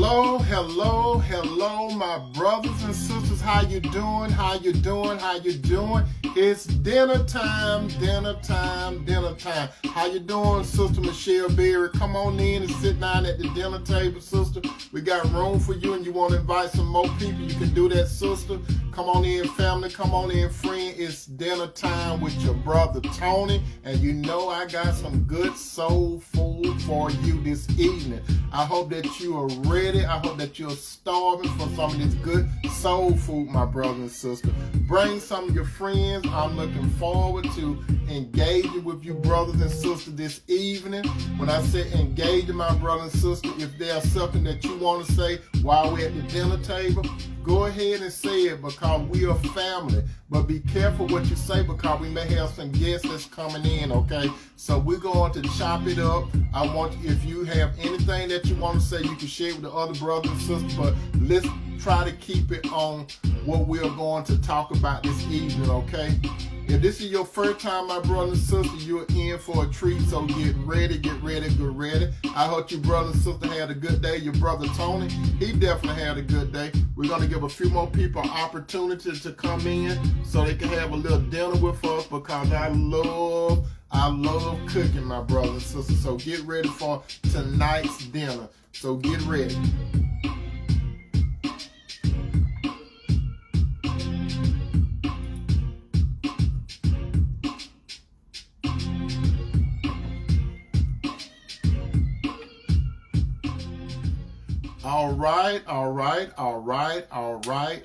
Hello, hello, hello, my brothers and sisters. How you doing? How you doing? How you doing? It's dinner time, dinner time, dinner time. How you doing, Sister Michelle Berry? Come on in and sit down at the dinner table, sister. We got room for you, and you want to invite some more people, you can do that, sister. Come on in, family. Come on in, friend. It's dinner time with your brother Tony, and you know I got some good soul food for you this evening. I hope that you are ready. I hope that you're starving for some of this good soul food, my brother and sister. Bring some of your friends. I'm looking forward to engaging with you, brothers and sisters, this evening. When I say engaging, my brother and sister, if there's something that you want to say while we're at the dinner table, go ahead and say it, because we are family. But be careful what you say, because we may have some guests that's coming in, okay? So we're going to chop it up. I want, if you have anything that you want to say, you can share with the other brothers and sisters, but let's try to keep it on what we are going to talk about this evening, okay? If this is your first time, my brother and sister, you're in for a treat, so get ready, get ready, get ready. I hope you brother and sister had a good day. Your brother Tony, he definitely had a good day. We're going to give a few more people an opportunity to come in so they can have a little dinner with us, because I love cooking, my brother and sister. So get ready for tonight's dinner. So get ready.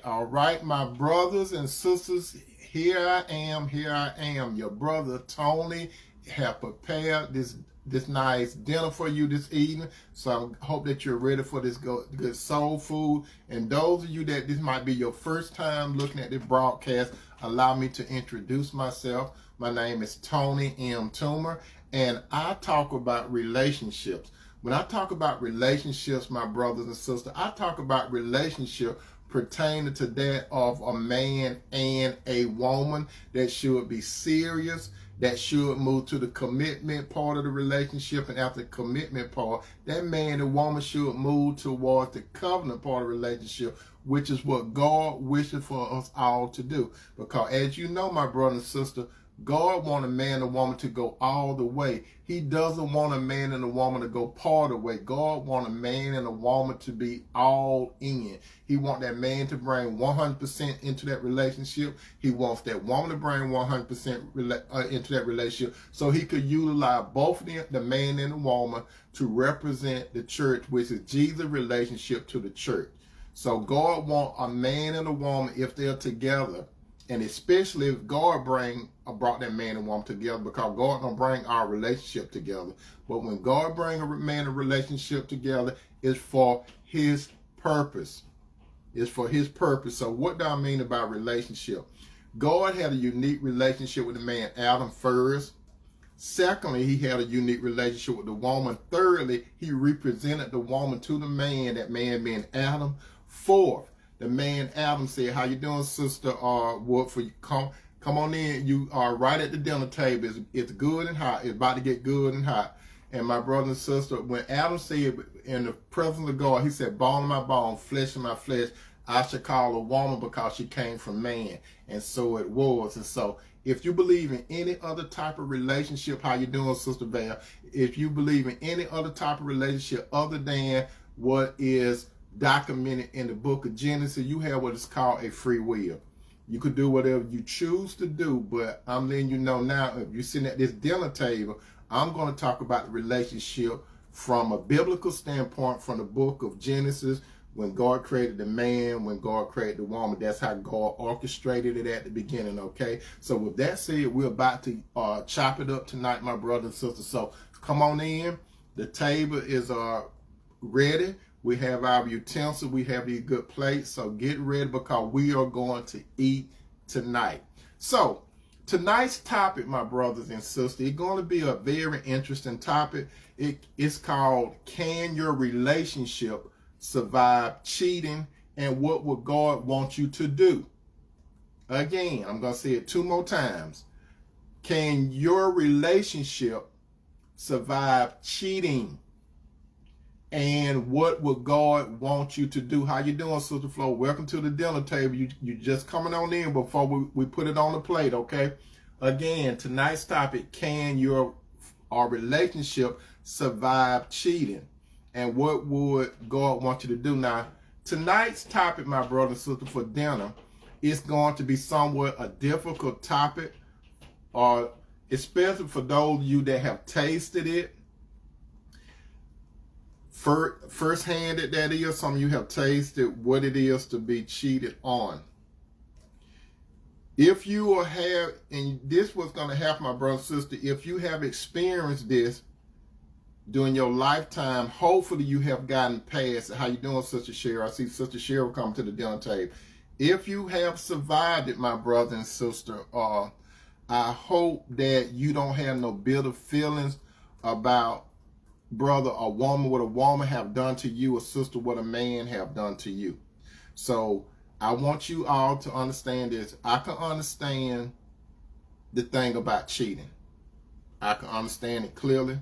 All right, my brothers and sisters, here I am, your brother Tony. Have prepared this nice dinner for you this evening, so I hope that you're ready for this good soul food. And those of you that this might be your first time looking at this broadcast, allow me to introduce myself. My name is Tony M. Toomer, and I talk about relationships. When I talk about relationships, my brothers and sisters, I talk about relationship pertaining to that of a man and a woman that should be serious, that should move to the commitment part of the relationship, and after the commitment part, that man and woman should move towards the covenant part of the relationship, which is what God wishes for us all to do. Because as you know, my brother and sister, God wants a man and woman to go all the way. He doesn't want a man and a woman to go part of the way. God wants a man and a woman to be all in. He wants that man to bring 100% into that relationship. He wants that woman to bring 100% into that relationship, so he could utilize both of them, the man and the woman, to represent the church, which is Jesus' relationship to the church. So God wants a man and a woman, if they're together, and especially if God brought that man and woman together, because God gonna bring our relationship together. But when God bring a man and relationship together, it's for His purpose. It's for His purpose. So what do I mean about relationship? God had a unique relationship with the man Adam first. Secondly, He had a unique relationship with the woman. Thirdly, He represented the woman to the man, that man being Adam. Fourth, the man Adam said, "How you doing, sister? What for you? Come on in. You are right at the dinner table. It's good and hot. It's about to get good and hot." And my brother and sister, when Adam said in the presence of God, he said, "Bone of my bone, flesh of my flesh, I should call a woman, because she came from man." And so it was. And so if you believe in any other type of relationship, how you doing, Sister Val? If you believe in any other type of relationship other than what is documented in the book of Genesis, you have what is called a free will. You could do whatever you choose to do, but I'm letting you know now, if you're sitting at this dinner table, I'm going to talk about the relationship from a biblical standpoint, from the book of Genesis, when God created the man, when God created the woman. That's how God orchestrated it at the beginning, okay? So with that said, we're about to chop it up tonight, my brother and sister. So come on in. The table is ready. We have our utensils. We have these good plates. So get ready, because we are going to eat tonight. So tonight's topic, my brothers and sisters, it's going to be a very interesting topic. It's called, can your relationship survive cheating, and what would God want you to do? Again, I'm going to say it 2 more times. Can your relationship survive cheating? And what would God want you to do? How you doing, Sister Flo? Welcome to the dinner table. You just coming on in before we put it on the plate, okay? Again, tonight's topic, can your relationship survive cheating? And what would God want you to do? Now, tonight's topic, my brother and sister, for dinner, is going to be somewhat a difficult topic, especially for those of you that have tasted it. First-hand, that is, some of you have tasted what it is to be cheated on. If you have, and this was going to happen, my brother and sister, if you have experienced this during your lifetime, hopefully you have gotten past it. How you doing, Sister Cheryl? I see Sister Cheryl come to the dinner table. If you have survived it, my brother and sister, I hope that you don't have no bitter feelings about brother or woman, what a woman have done to you, or sister, what a man have done to you. So I want you all to understand this. I can understand the thing about cheating. I can understand it clearly,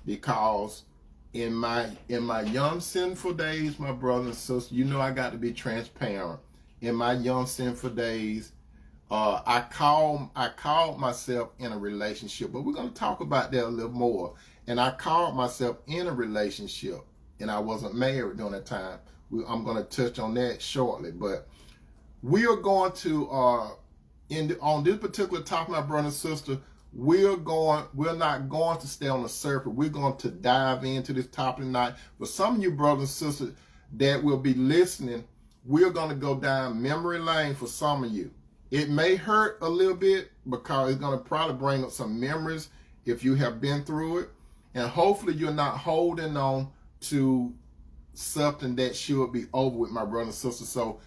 because in my young sinful days, my brother and sister, you know I got to be transparent. In my young sinful days, I called myself in a relationship, but we're going to talk about that a little more. And I called myself in a relationship, and I wasn't married during that time. I'm going to touch on that shortly, but we are going to on this particular topic, my brother and sister, we're not going to stay on the surface. We're going to dive into this topic tonight. For some of you brothers and sisters that will be listening, we're going to go down memory lane for some of you. It may hurt a little bit because it's going to probably bring up some memories if you have been through it. And hopefully you're not holding on to something that should be over with, my brother and sister. So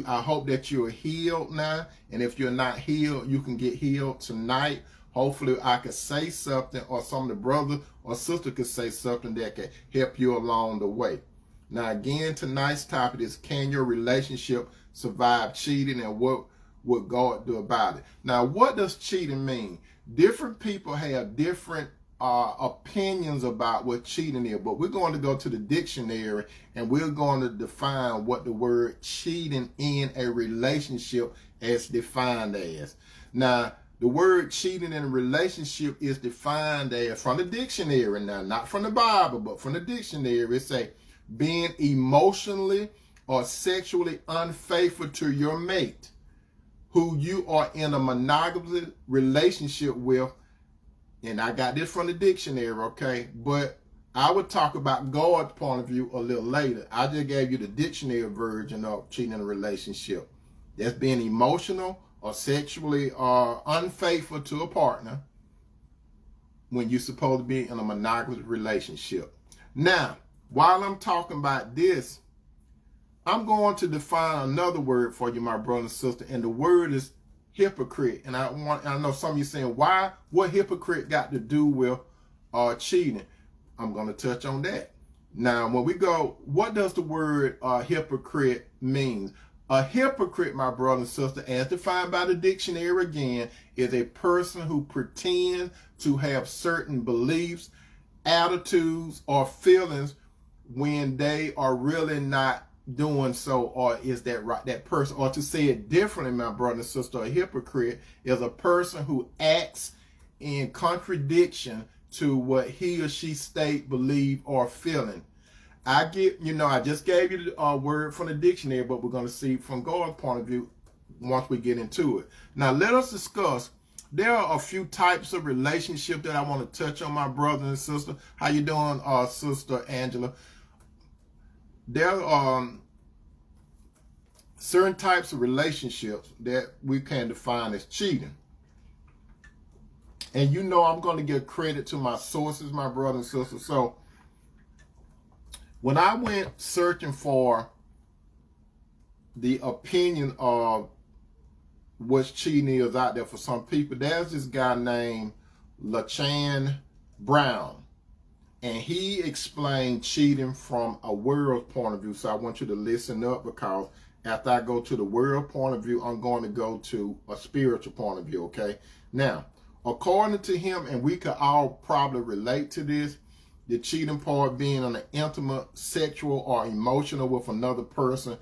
I hope that you're healed now. And if you're not healed, you can get healed tonight. Hopefully I could say something, or some of the brother or sister could say something that can help you along the way. Now, again, tonight's topic is, can your relationship survive cheating, and what would God do about it? Now, what does cheating mean? Different people have different opinions about what cheating is, but we're going to go to the dictionary and we're going to define what the word cheating in a relationship is defined as. Now, the word cheating in a relationship is defined as, from the dictionary now, not from the Bible, but from the dictionary, it say being emotionally or sexually unfaithful to your mate, who you are in a monogamous relationship with. And I got this from the dictionary, okay? But I would talk about God's point of view a little later. I just gave you the dictionary version of cheating in a relationship. That's being emotional or sexually unfaithful to a partner when you're supposed to be in a monogamous relationship. Now, while I'm talking about this, I'm going to define another word for you, my brother and sister, and the word is hypocrite. And I know some of you saying, what hypocrite got to do with cheating? I'm going to touch on that. Now, when we go, what does the word hypocrite mean? A hypocrite, my brother and sister, as defined by the dictionary again, is a person who pretends to have certain beliefs, attitudes, or feelings when they are really not doing so. Or is that right? That person, or to say it differently, my brother and sister, a hypocrite is a person who acts in contradiction to what he or she state, believe, or feeling. I just gave you the word from the dictionary, but we're going to see from God's point of view once we get into it. Now, let us discuss. There are a few types of relationship that I want to touch on, my brother and sister. How you doing, Sister Angela? There are certain types of relationships that we can define as cheating. And I'm going to give credit to my sources, my brother and sister. So when I went searching for the opinion of what cheating is out there for some people, there's this guy named LaChan Brown. And he explained cheating from a world point of view. So I want you to listen up, because after I go to the world point of view, I'm going to go to a spiritual point of view, okay? Now, according to him, and we could all probably relate to this, The cheating part being on an intimate, sexual, or emotional with another person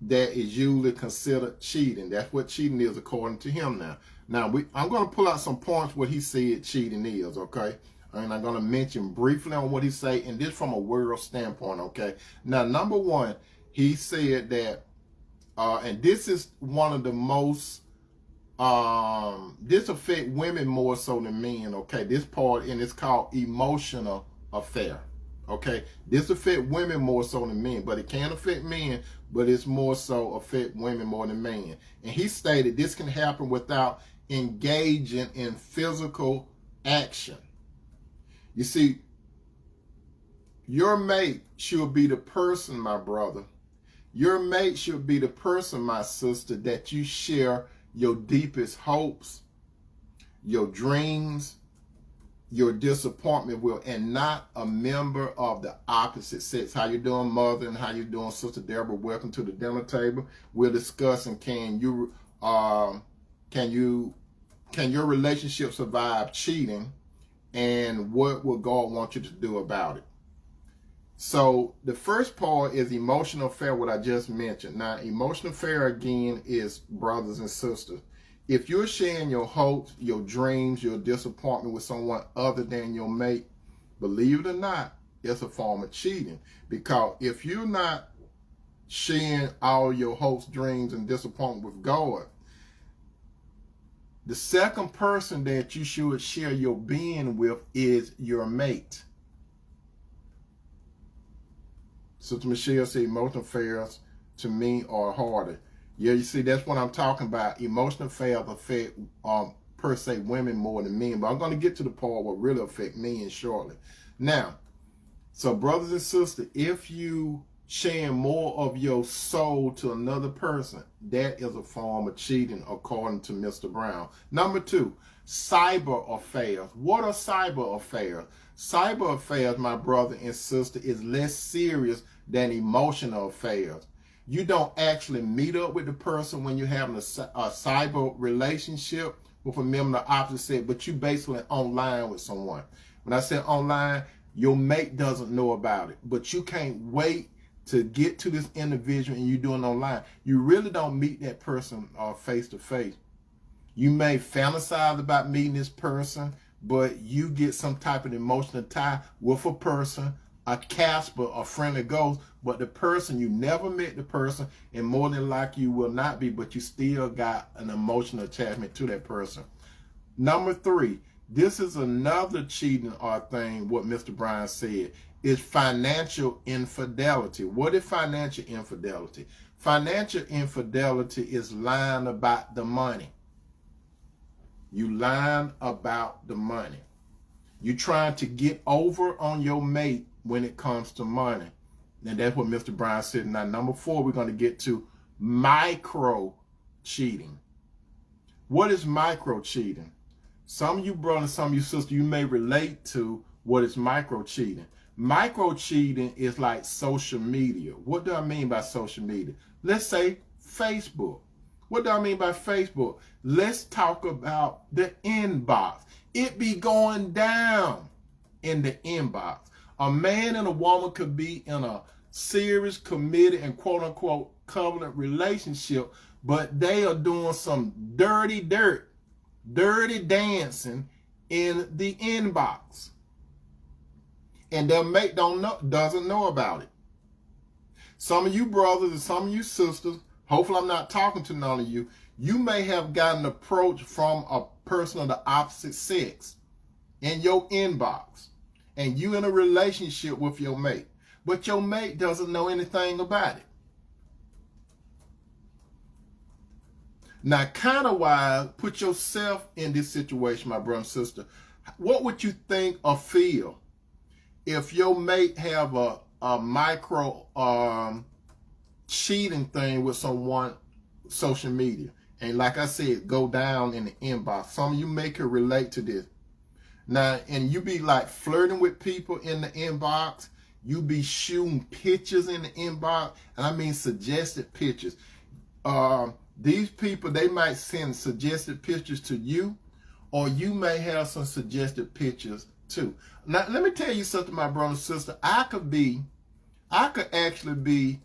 that is usually considered cheating. That's what cheating is according to him now. Now, I'm going to pull out some points what he said cheating is, okay? And I'm going to mention briefly on what he said, and this from a world standpoint, okay? Now, number one, he said that, and this is one of the most, this affect women more so than men, okay? This part, and it's called emotional affair, okay? This affect women more so than men, but it can affect men, but it's more so affect women more than men. And he stated this can happen without engaging in physical action. You see, your mate should be the person, my brother. Your mate should be the person, my sister, that you share your deepest hopes, your dreams, your disappointment with, and not a member of the opposite sex. How you doing, mother, and how you doing, Sister Deborah? Welcome to the dinner table. We're discussing can your relationship survive cheating, and what will God want you to do about it? So the first part is emotional affair, what I just mentioned. Now, emotional affair again is brothers and sisters. If you're sharing your hopes, your dreams, your disappointment with someone other than your mate, believe it or not, it's a form of cheating. Because if you're not sharing all your hopes, dreams, and disappointment with God, the second person that you should share your being with is your mate. Sister Michelle said emotional affairs to me are harder. Yeah, you see, that's what I'm talking about. Emotional affairs affect, per se, women more than men. But I'm going to get to the part what really affect men shortly. Now, so brothers and sisters, if you sharing more of your soul to another person, that is a form of cheating according to Mr. Brown. Number two, cyber affairs. What are cyber affairs? Cyber affairs, my brother and sister, is less serious than emotional affairs. You don't actually meet up with the person when you're having a cyber relationship with a member of the opposite sex, but you basically online with someone. When I say online, your mate doesn't know about it, but you can't wait to get to this individual and you're doing online. You really don't meet that person face to face. You may fantasize about meeting this person, but you get some type of emotional tie with a person, a Casper, a friendly ghost, but the person, you never met the person, and more than likely you will not be, but you still got an emotional attachment to that person. Number three, this is another cheating thing, what Mr. Bryan said, is financial infidelity. What is financial infidelity? Financial infidelity is lying about the money. You lying about the money. You trying to get over on your mate when it comes to money. And that's what Mr. Bryan said. Now, number four, we're going to get to micro cheating. What is micro cheating? Some of you brothers, some of you sisters, you may relate to what is micro cheating. Micro cheating is like social media. What do I mean by social media? Let's say Facebook. What do I mean by Facebook? Let's talk about the inbox. It be going down in the inbox. A man and a woman could be in a serious, committed, and quote-unquote covenant relationship, but they are doing some dirty dancing in the inbox. And their mate doesn't know about it. Some of you brothers and some of you sisters, hopefully I'm not talking to none of you, you may have gotten an approach from a person of the opposite sex in your inbox, and you in a relationship with your mate, but your mate doesn't know anything about it. Now, kind of wise, put yourself in this situation, my brother and sister. What would you think or feel if your mate have a micro cheating thing with someone, social media, and like I said, go down in the inbox? Some of you may could relate to this. Now, and you be like flirting with people in the inbox. You be shooting pictures in the inbox, and I mean suggested pictures. These people, they might send suggested pictures to you, or you may have some suggested pictures too. Now, let me tell you something, my brother and sister. I could actually be,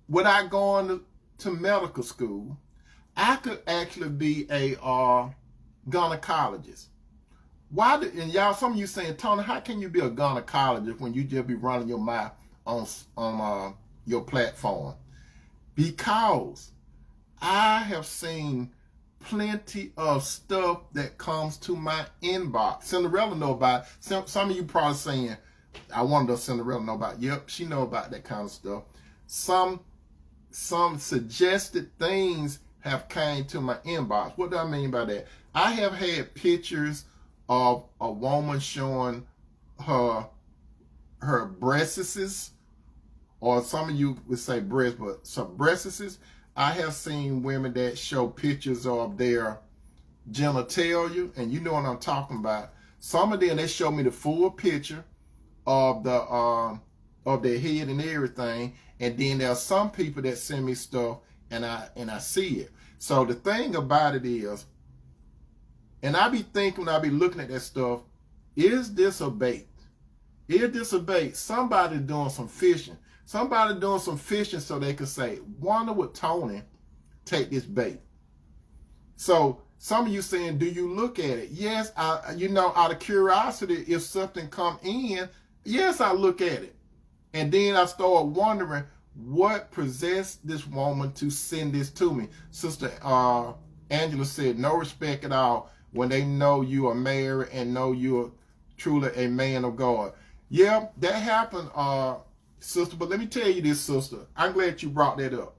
without going to medical school, I could actually be a gynecologist. And y'all, some of you saying, Tony, how can you be a gynecologist when you just be running your mouth on your platform? Because I have seen plenty of stuff that comes to my inbox. Cinderella know about it. Some of you probably saying, I wonder if Cinderella know about it. Yep, she know about that kind of stuff. Some suggested things have came to my inbox. What do I mean by that? I have had pictures of a woman showing her breasts, or some of you would say breasts, but some breasts. I have seen women that show pictures of their genitalia, and you know what I'm talking about. Some of them, they show me the full picture of their head and everything, and then there are some people that send me stuff and I see it. So the thing about it is, and I be thinking when I be looking at that stuff, is this a bait? Is this a bait? Somebody doing some fishing. Somebody doing some fishing so they could say, wonder would Tony take this bait? So some of you saying, do you look at it? Yes, out of curiosity, if something come in, yes, I look at it. And then I start wondering what possessed this woman to send this to me. Sister Angela said, no respect at all when they know you are married and know you're truly a man of God. Yeah, that happened, sister, but let me tell you this, sister. I'm glad you brought that up.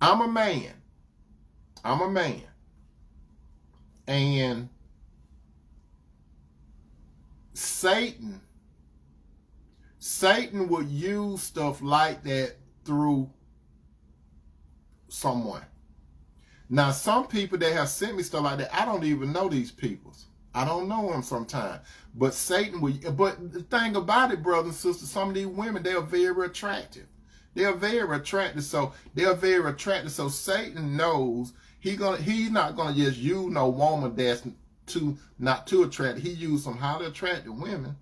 I'm a man. And Satan would use stuff like that through someone. Now, some people that have sent me stuff like that, I don't even know these people. I don't know them sometimes. But Satan would, but the thing about it, brothers and sisters, some of these women, they are very attractive. They are very attractive. So Satan knows he's not gonna just use no woman that's not too attractive. He used some highly attractive women.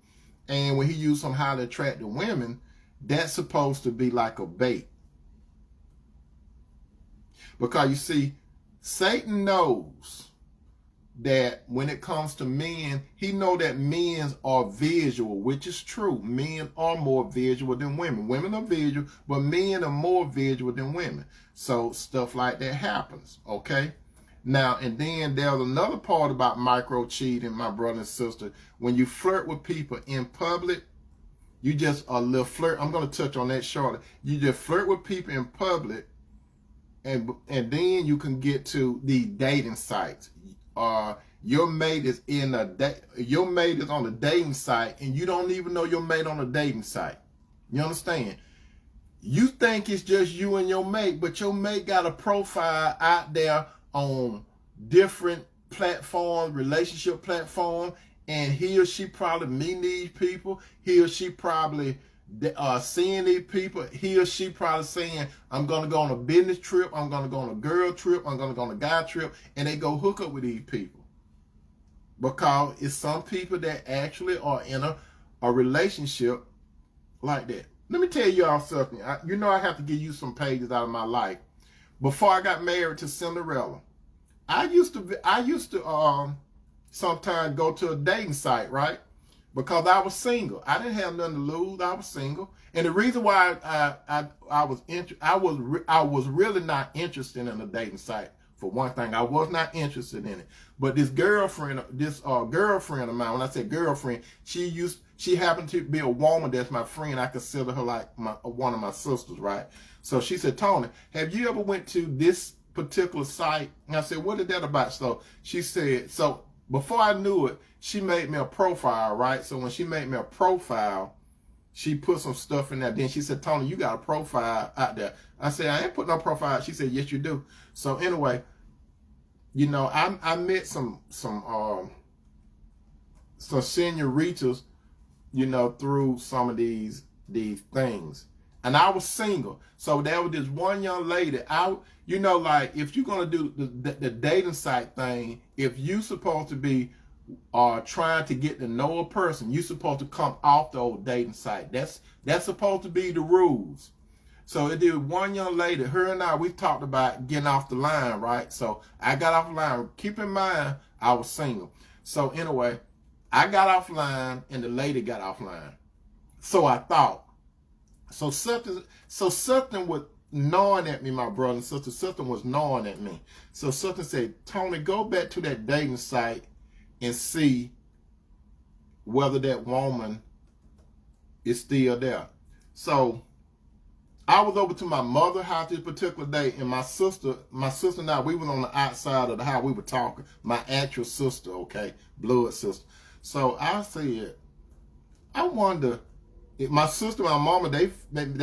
And when he used some highly attractive women, that's supposed to be like a bait. Because you see, Satan knows that when it comes to men, he know that men are visual, which is true. Men are more visual than women. Women are visual, but men are more visual than women. So stuff like that happens, okay? Now, and then there's another part about micro cheating, my brother and sister. When you flirt with people in public, you just a little flirt. I'm going to touch on that shortly. You just flirt with people in public, and then you can get to the dating sites. Your mate is on a dating site, and you don't even know your mate on a dating site. You understand? You think it's just you and your mate, but your mate got a profile out there on different platforms, relationship platforms, and he or she probably meeting these people. He or she probably seeing these people. He or she probably saying, I'm going to go on a business trip, I'm going to go on a girl trip, I'm going to go on a guy trip, and they go hook up with these people. Because it's some people that actually are in a relationship like that. Let me tell y'all something. I have to give you some pages out of my life. Before I got married to Cinderella, I used to sometimes go to a dating site, right? Because I was single. I didn't have nothing to lose. I was single. And the reason why I was really not interested in a dating site, for one thing, I was not interested in it. But this girlfriend of mine, when I say girlfriend, she happened to be a woman that's my friend. I consider her like one of my sisters, right? So she said, Tony, have you ever went to this particular site? And I said, what is that about? So she said, so before I knew it, she made me a profile, right? So when she made me a profile, she put some stuff in there. Then she said, Tony, you got a profile out there. I said, I ain't put no profile. She said, yes, you do. So anyway, I met some senoritas, through some of these things. and I was single. So there was this one young lady. You know, like if you're gonna do the dating site thing, if you supposed to be trying to get to know a person, you supposed to come off the old dating site. That's supposed to be the rules. So it did one young lady, her and I, we talked about getting off the line, right? So I got off the line. Keep in mind, I was single. So anyway, I got off the line and the lady got off the line. So I thought. So something was gnawing at me, my brother and sister. Something was gnawing at me. So something said, Tony, go back to that dating site and see whether that woman is still there. So I was over to my mother's house this particular day, and my sister and I, we were on the outside of the house. We were talking. My actual sister, okay, blood sister. So I said, I wonder if my sister and my mama, they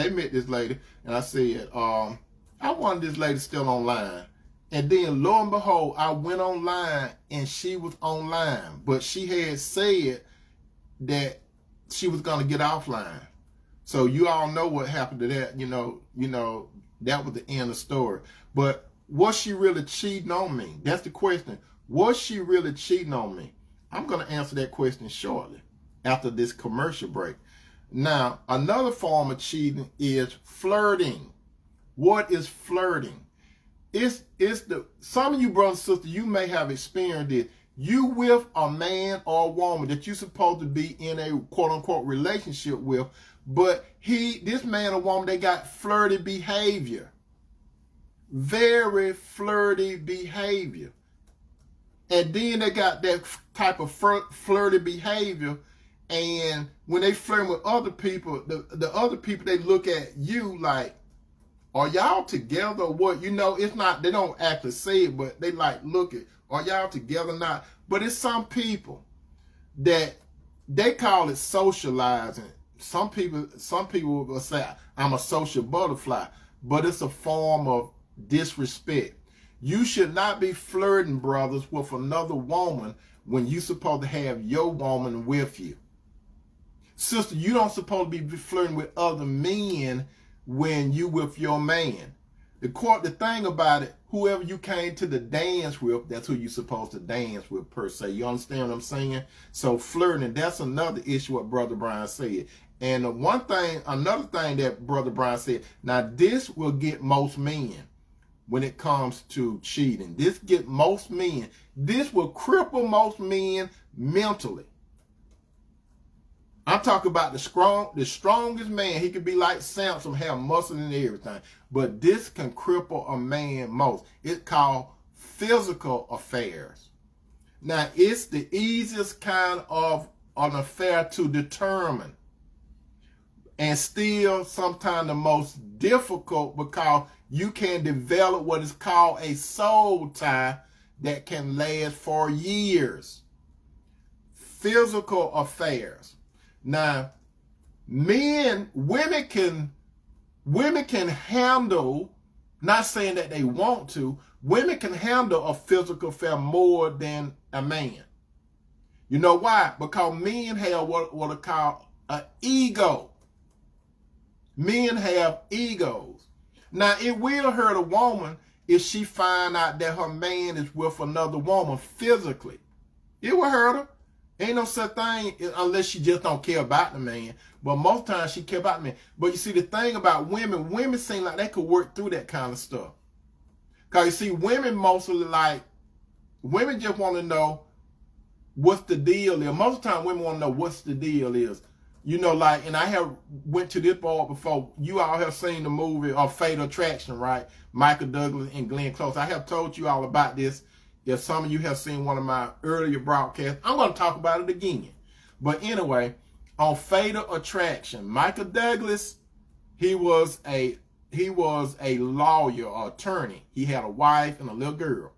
met this lady, and I said, I wonder if this lady's still online. And then lo and behold, I went online and she was online, but she had said that she was gonna get offline. So you all know what happened to that. You know that was the end of the story. But was she really cheating on me? That's the question. Was she really cheating on me? I'm gonna answer that question shortly after this commercial break. Now, another form of cheating is flirting. What is flirting? It's some of you brothers and sisters, you may have experienced it. You with a man or a woman that you're supposed to be in a quote unquote relationship with, but this man or woman, they got flirty behavior. Very flirty behavior. And then they got that type of flirty behavior. And when they flirt with other people, the other people, they look at you like, are y'all together or what? You know, it's not, they don't actually say it, but they like, look at, are y'all together or not? But it's some people that they call it socializing. Some people will say, I'm a social butterfly, but it's a form of disrespect. You should not be flirting, brothers, with another woman when you're supposed to have your woman with you. Sister, you don't supposed to be flirting with other men when you with your man. The thing about it, whoever you came to the dance with, that's who you're supposed to dance with per se. You understand what I'm saying? So flirting, that's another issue what Brother Brian said. And another thing that Brother Brian said, now this will get most men when it comes to cheating. This get most men. This will cripple most men mentally. I'm talking about the strongest man. He could be like Samson, have muscle and everything. But this can cripple a man most. It's called physical affairs. Now, it's the easiest kind of an affair to determine. And still sometimes the most difficult because you can develop what is called a soul tie that can last for years. Physical affairs. Now, women can handle, not saying that they want to, women can handle a physical affair more than a man. You know why? Because men have what are called an ego. Men have egos. Now, it will hurt a woman if she find out that her man is with another woman physically. It will hurt her. Ain't no such thing unless she just don't care about the man. But most times she care about the man. But you see, the thing about women seem like they could work through that kind of stuff. Because you see, women just want to know what's the deal is. Most of the time, women want to know what's the deal is. You know, like, and I have went to this board before. You all have seen the movie Fatal Attraction, right? Michael Douglas and Glenn Close. I have told you all about this. If some of you have seen one of my earlier broadcasts, I'm going to talk about it again. But anyway, on Fatal Attraction, Michael Douglas, he was a lawyer or attorney. He had a wife and a little girl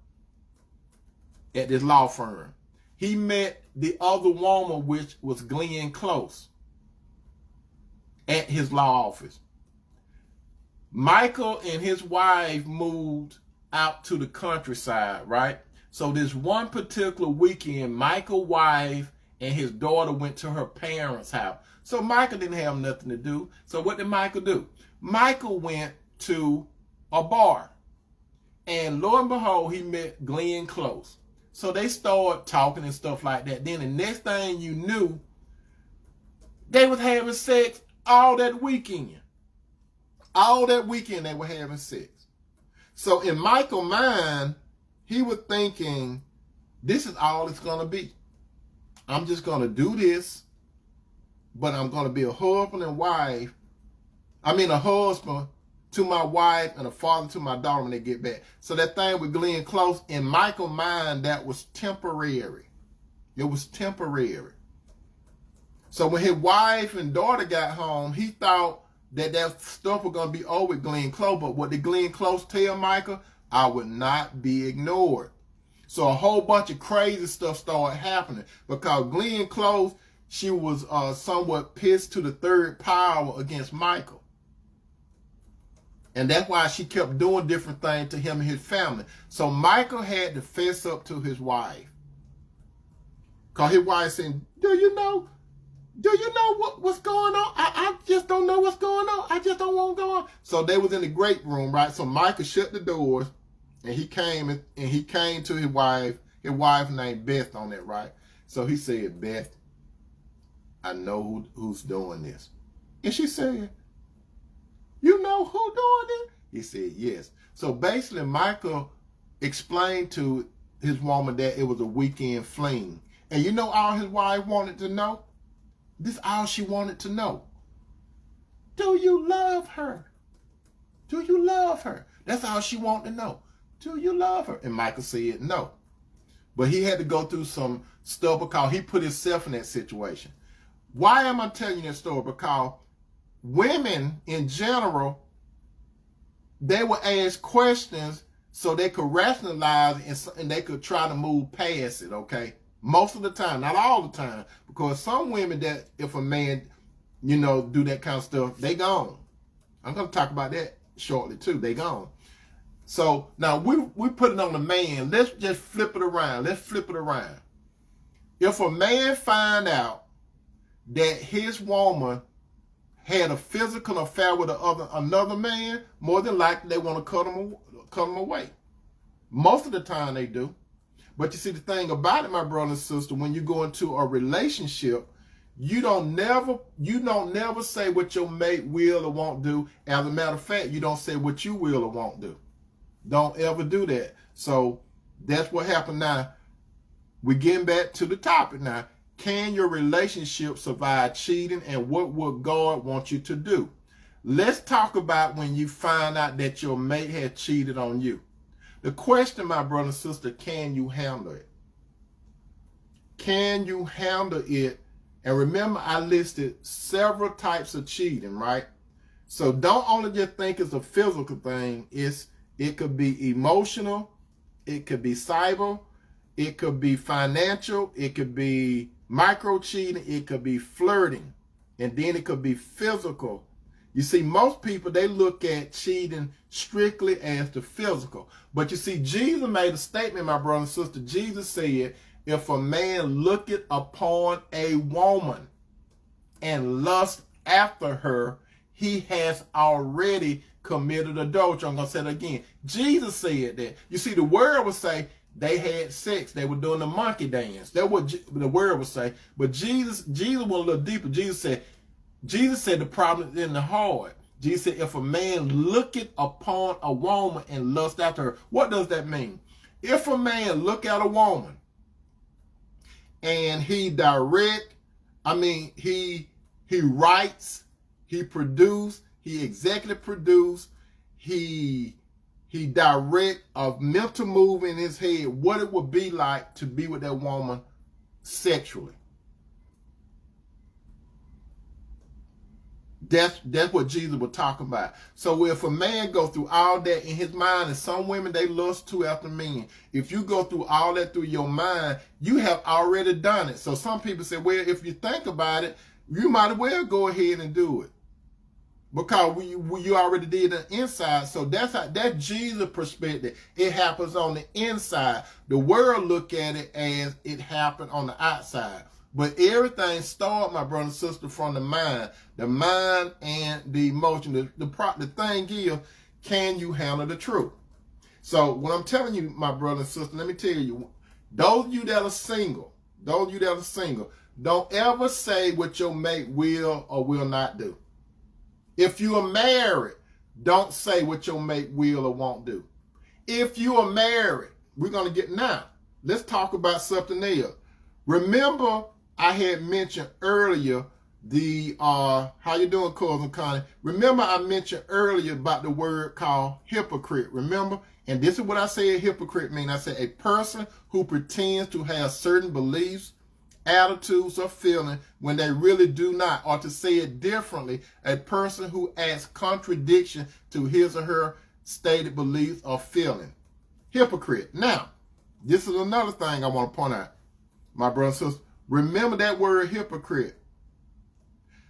at this law firm. He met the other woman, which was Glenn Close, at his law office. Michael and his wife moved out to the countryside, right? So this one particular weekend, Michael's wife and his daughter went to her parents' house. So Michael didn't have nothing to do. So what did Michael do? Michael went to a bar. And lo and behold, he met Glenn Close. So they started talking and stuff like that. Then the next thing you knew, they was having sex all that weekend. All that weekend they were having sex. So in Michael's mind, he was thinking, this is all it's going to be. I'm just going to do this, but I'm going to be a husband and wife. I mean, a husband to my wife and a father to my daughter when they get back. So that thing with Glenn Close, in Michael's mind, that was temporary. It was temporary. So when his wife and daughter got home, he thought that stuff was going to be over with Glenn Close. But what did Glenn Close tell Michael? I would not be ignored. So a whole bunch of crazy stuff started happening because Glenn Close, she was somewhat pissed to the third power against Michael. And that's why she kept doing different things to him and his family. So Michael had to fess up to his wife. Because his wife said, do you know what's going on? I just don't know what's going on. I just don't want to go on. So they was in the great room, right? So Michael shut the doors, and he came to his wife named Beth on that, right? So he said, Beth, I know who's doing this. And she said, you know who doing it? He said, yes. So basically, Michael explained to his woman that it was a weekend fling. And you know all his wife wanted to know? This is all she wanted to know. Do you love her? Do you love her? That's all she wanted to know. Do you love her? And Michael said no. But he had to go through some stuff because he put himself in that situation. Why am I telling you that story? Because women in general, they would ask questions so they could rationalize and they could try to move past it, okay? Most of the time, not all the time, because some women that if a man, do that kind of stuff, they gone. I'm going to talk about that shortly too. They gone. So now we put it on the man. Let's just flip it around. Let's flip it around. If a man find out that his woman had a physical affair with another man, more than likely they want to cut him away. Most of the time they do. But you see, the thing about it, my brother and sister, when you go into a relationship, you don't never say what your mate will or won't do. As a matter of fact, you don't say what you will or won't do. Don't ever do that. So that's what happened now. We're getting back to the topic now. Can your relationship survive cheating, and what would God want you to do? Let's talk about when you find out that your mate had cheated on you. The question, my brother and sister, can you handle it? Can you handle it? And remember, I listed several types of cheating, right? So don't only just think it's a physical thing. It could be emotional. It could be cyber. It could be financial. It could be micro cheating. It could be flirting. And then it could be physical. You see, most people, they look at cheating strictly as the physical. But you see, Jesus made a statement, my brother and sister. Jesus said, if a man looketh upon a woman and lust after her, he has already committed adultery. I'm going to say it again. Jesus said that. You see, the word would say they had sex. They were doing the monkey dance. That's what the word would say. But Jesus went a little deeper. Jesus said the problem is in the heart. Jesus said, if a man looketh upon a woman and lust after her, what does that mean? If a man look at a woman and he writes, he produce, he executive produce, he direct a mental move in his head, what it would be like to be with that woman sexually. That's what Jesus was talking about. So if a man goes through all that in his mind, and some women, they lust too after men. If you go through all that through your mind, you have already done it. So some people say, well, if you think about it, you might as well go ahead and do it. Because you already did the inside. So that's Jesus' perspective. It happens on the inside. The world look at it as it happened on the outside. But everything starts, my brother and sister, from the mind and the emotion. The thing is, can you handle the truth? So what I'm telling you, my brother and sister, let me tell you, those of you that are single, don't ever say what your mate will or will not do. If you are married, don't say what your mate will or won't do. If you are married, we're going to get now. Let's talk about something else. Remember, I had mentioned earlier the, how you doing, Cousin Connie? Remember I mentioned earlier about the word called hypocrite, remember? And this is what I say a hypocrite means. I say a person who pretends to have certain beliefs, attitudes, or feelings when they really do not. Or to say it differently, a person who acts contradiction to his or her stated beliefs or feeling. Hypocrite. Now, this is another thing I want to point out. My brothers and sisters, remember that word hypocrite.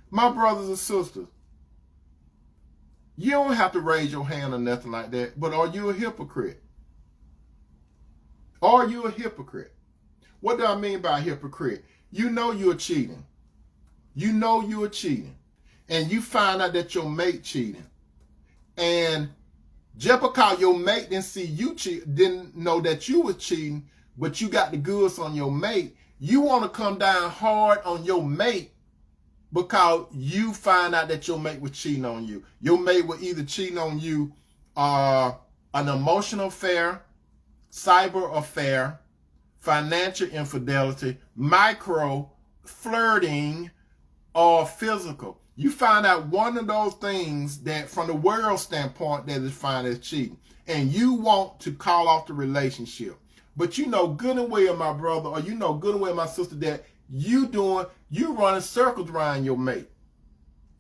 My brothers and sisters, you don't have to raise your hand or nothing like that, but are you a hypocrite? Are you a hypocrite? What do I mean by hypocrite? You know you're cheating. You know you're cheating. And you find out that your mate cheating. And just because your mate didn't see you cheat, didn't know that you was cheating, but you got the goods on your mate, you want to come down hard on your mate because you find out that your mate was cheating on you. Your mate was either cheating on you an emotional affair, cyber affair, financial infidelity, micro flirting, or physical. You find out one of those things that from the world standpoint that is fine as cheating. And you want to call off the relationship. But you know good and well, my brother, or you know good and well, my sister, that you running circles around your mate.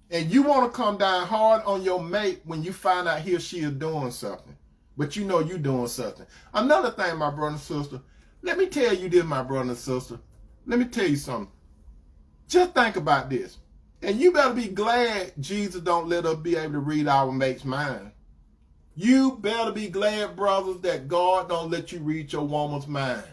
And you want to come down hard on your mate when you find out he or she is doing something. But you know you doing something. Another thing, my brother and sister, let me tell you this, my brother and sister. Let me tell you something. Just think about this. And you better be glad Jesus don't let us be able to read our mate's mind. You better be glad, brothers, that God don't let you read your woman's mind.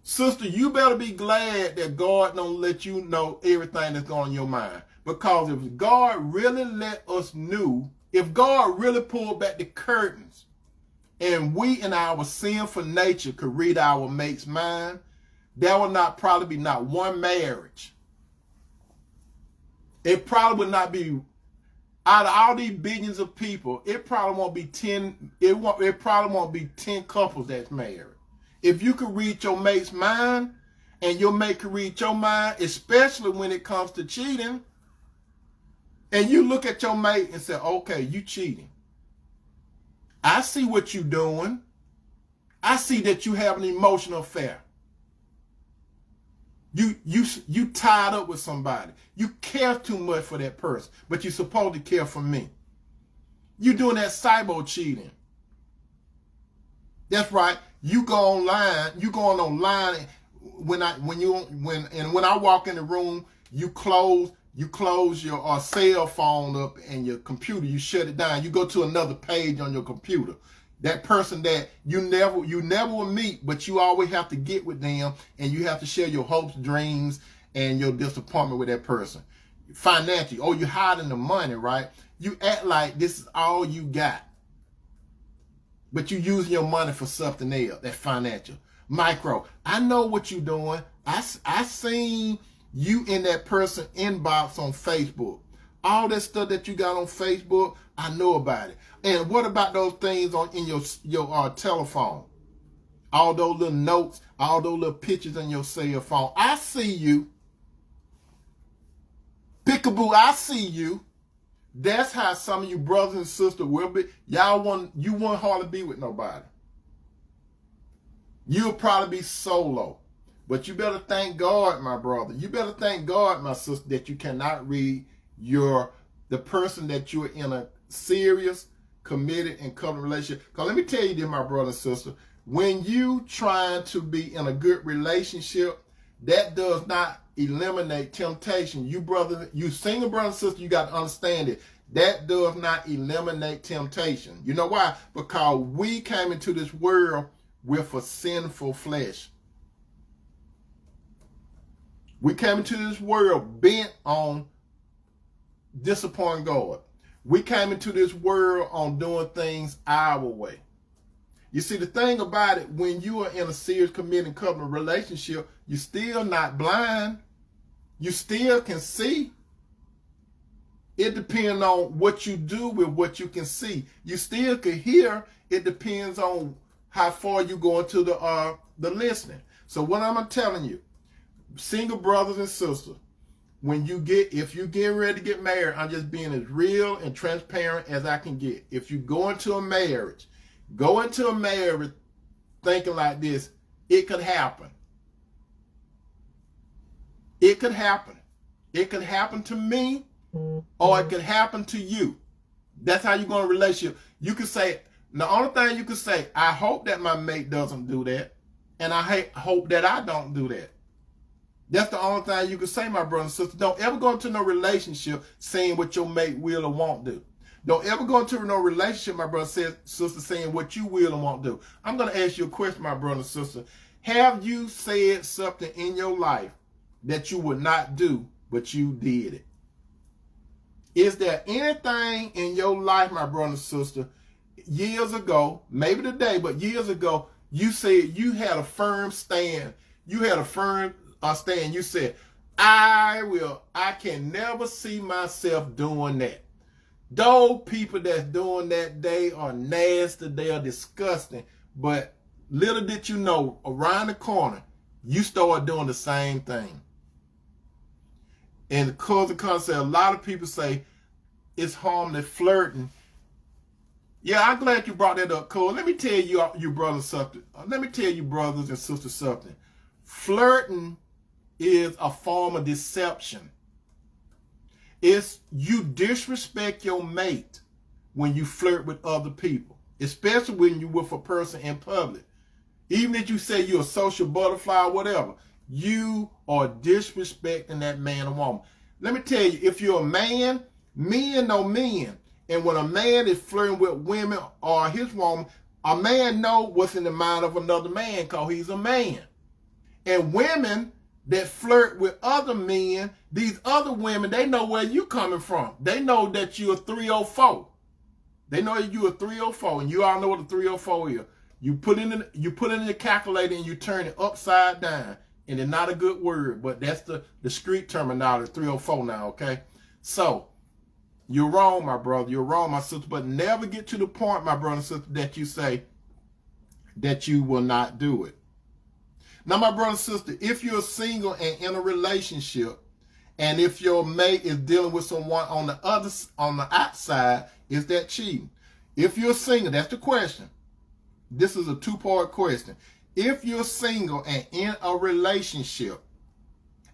Sister, you better be glad that God don't let you know everything that's going on in your mind. Because if God really let us know, if God really pulled back the curtains and we in our sinful nature could read our mate's mind, there would not probably be not one marriage. It probably would not be, out of all these billions of people, it probably won't be 10, it probably won't be 10 couples that's married. If you could read your mate's mind and your mate could read your mind, especially when it comes to cheating, and you look at your mate and say, okay, you cheating. I see what you're doing. I see that you have an emotional affair. You tied up with somebody. You care too much for that person, but you're supposed to care for me. You doing that cyber cheating. That's right. You go online. You going online. When I walk in the room, you close your cell phone up and your computer. You shut it down. You go to another page on your computer. That person that you never will meet, but you always have to get with them, and you have to share your hopes, dreams, and your disappointment with that person. Financially, oh, you're hiding the money, right? You act like this is all you got, but you're using your money for something else. That financial. Micro, I know what you're doing. I seen you in that person inbox on Facebook. All that stuff that you got on Facebook, I know about it. And what about those things in your telephone? All those little notes, all those little pictures on your cell phone. I see you. Peekaboo, I see you. That's how some of you brothers and sisters will be. You won't hardly be with nobody. You'll probably be solo. But you better thank God, my brother. You better thank God, my sister, that you cannot read the person that you're in a serious, committed, and covenant relationship. Because let me tell you this, my brother and sister, when you trying to be in a good relationship, that does not eliminate temptation. You single brother and sister, you got to understand it. That does not eliminate temptation. You know why? Because we came into this world with a sinful flesh. We came into this world bent on disappointing God. We came into this world on doing things our way. You see, the thing about it, when you are in a serious committed covenant relationship, you're still not blind. You still can see. It depends on what you do with what you can see. You still can hear. It depends on how far you go into the listening. So what I'm telling you, single brothers and sisters, if you get ready to get married, I'm just being as real and transparent as I can get. If you go into a marriage thinking like this, it could happen. It could happen. It could happen to me, or it could happen to you. That's how you're going to relationship. You can say, the only thing you can say, I hope that my mate doesn't do that, and I hope that I don't do that. That's the only thing you can say, my brother and sister. Don't ever go into no relationship saying what your mate will or won't do. Don't ever go into no relationship, my brother and sister, saying what you will and won't do. I'm going to ask you a question, my brother and sister. Have you said something in your life that you would not do, but you did it? Is there anything in your life, my brother and sister, years ago, maybe today, but years ago, you said you had a firm stand. You had a firm stand. You said, I can never see myself doing that. Those people that's doing that, they are nasty, they are disgusting. But little did you know, around the corner, you start doing the same thing. And because a lot of people say it's harmless flirting. Yeah, I'm glad you brought that up, Cole. Let me tell you brothers something. Let me tell you, brothers and sisters, something. Flirting is a form of deception. It's you disrespect your mate when you flirt with other people, especially when you're with a person in public. Even if you say you're a social butterfly or whatever, you are disrespecting that man or woman. Let me tell you, if you're a man, men know men. And when a man is flirting with women or his woman, a man know what's in the mind of another man because he's a man. And women that flirt with other men, these other women, they know where you coming from. They know that you're a 304. They know you're a 304, and you all know what a 304 is. You put it in the calculator and you turn it upside down. And it's not a good word, but that's the street terminology, 304 now, okay? So, you're wrong, my brother. You're wrong, my sister. But never get to the point, my brother and sister, that you say that you will not do it. Now, my brother and sister, if you're single and in a relationship, and if your mate is dealing with someone on the outside, is that cheating? If you're single, that's the question. This is a two-part question. If you're single and in a relationship,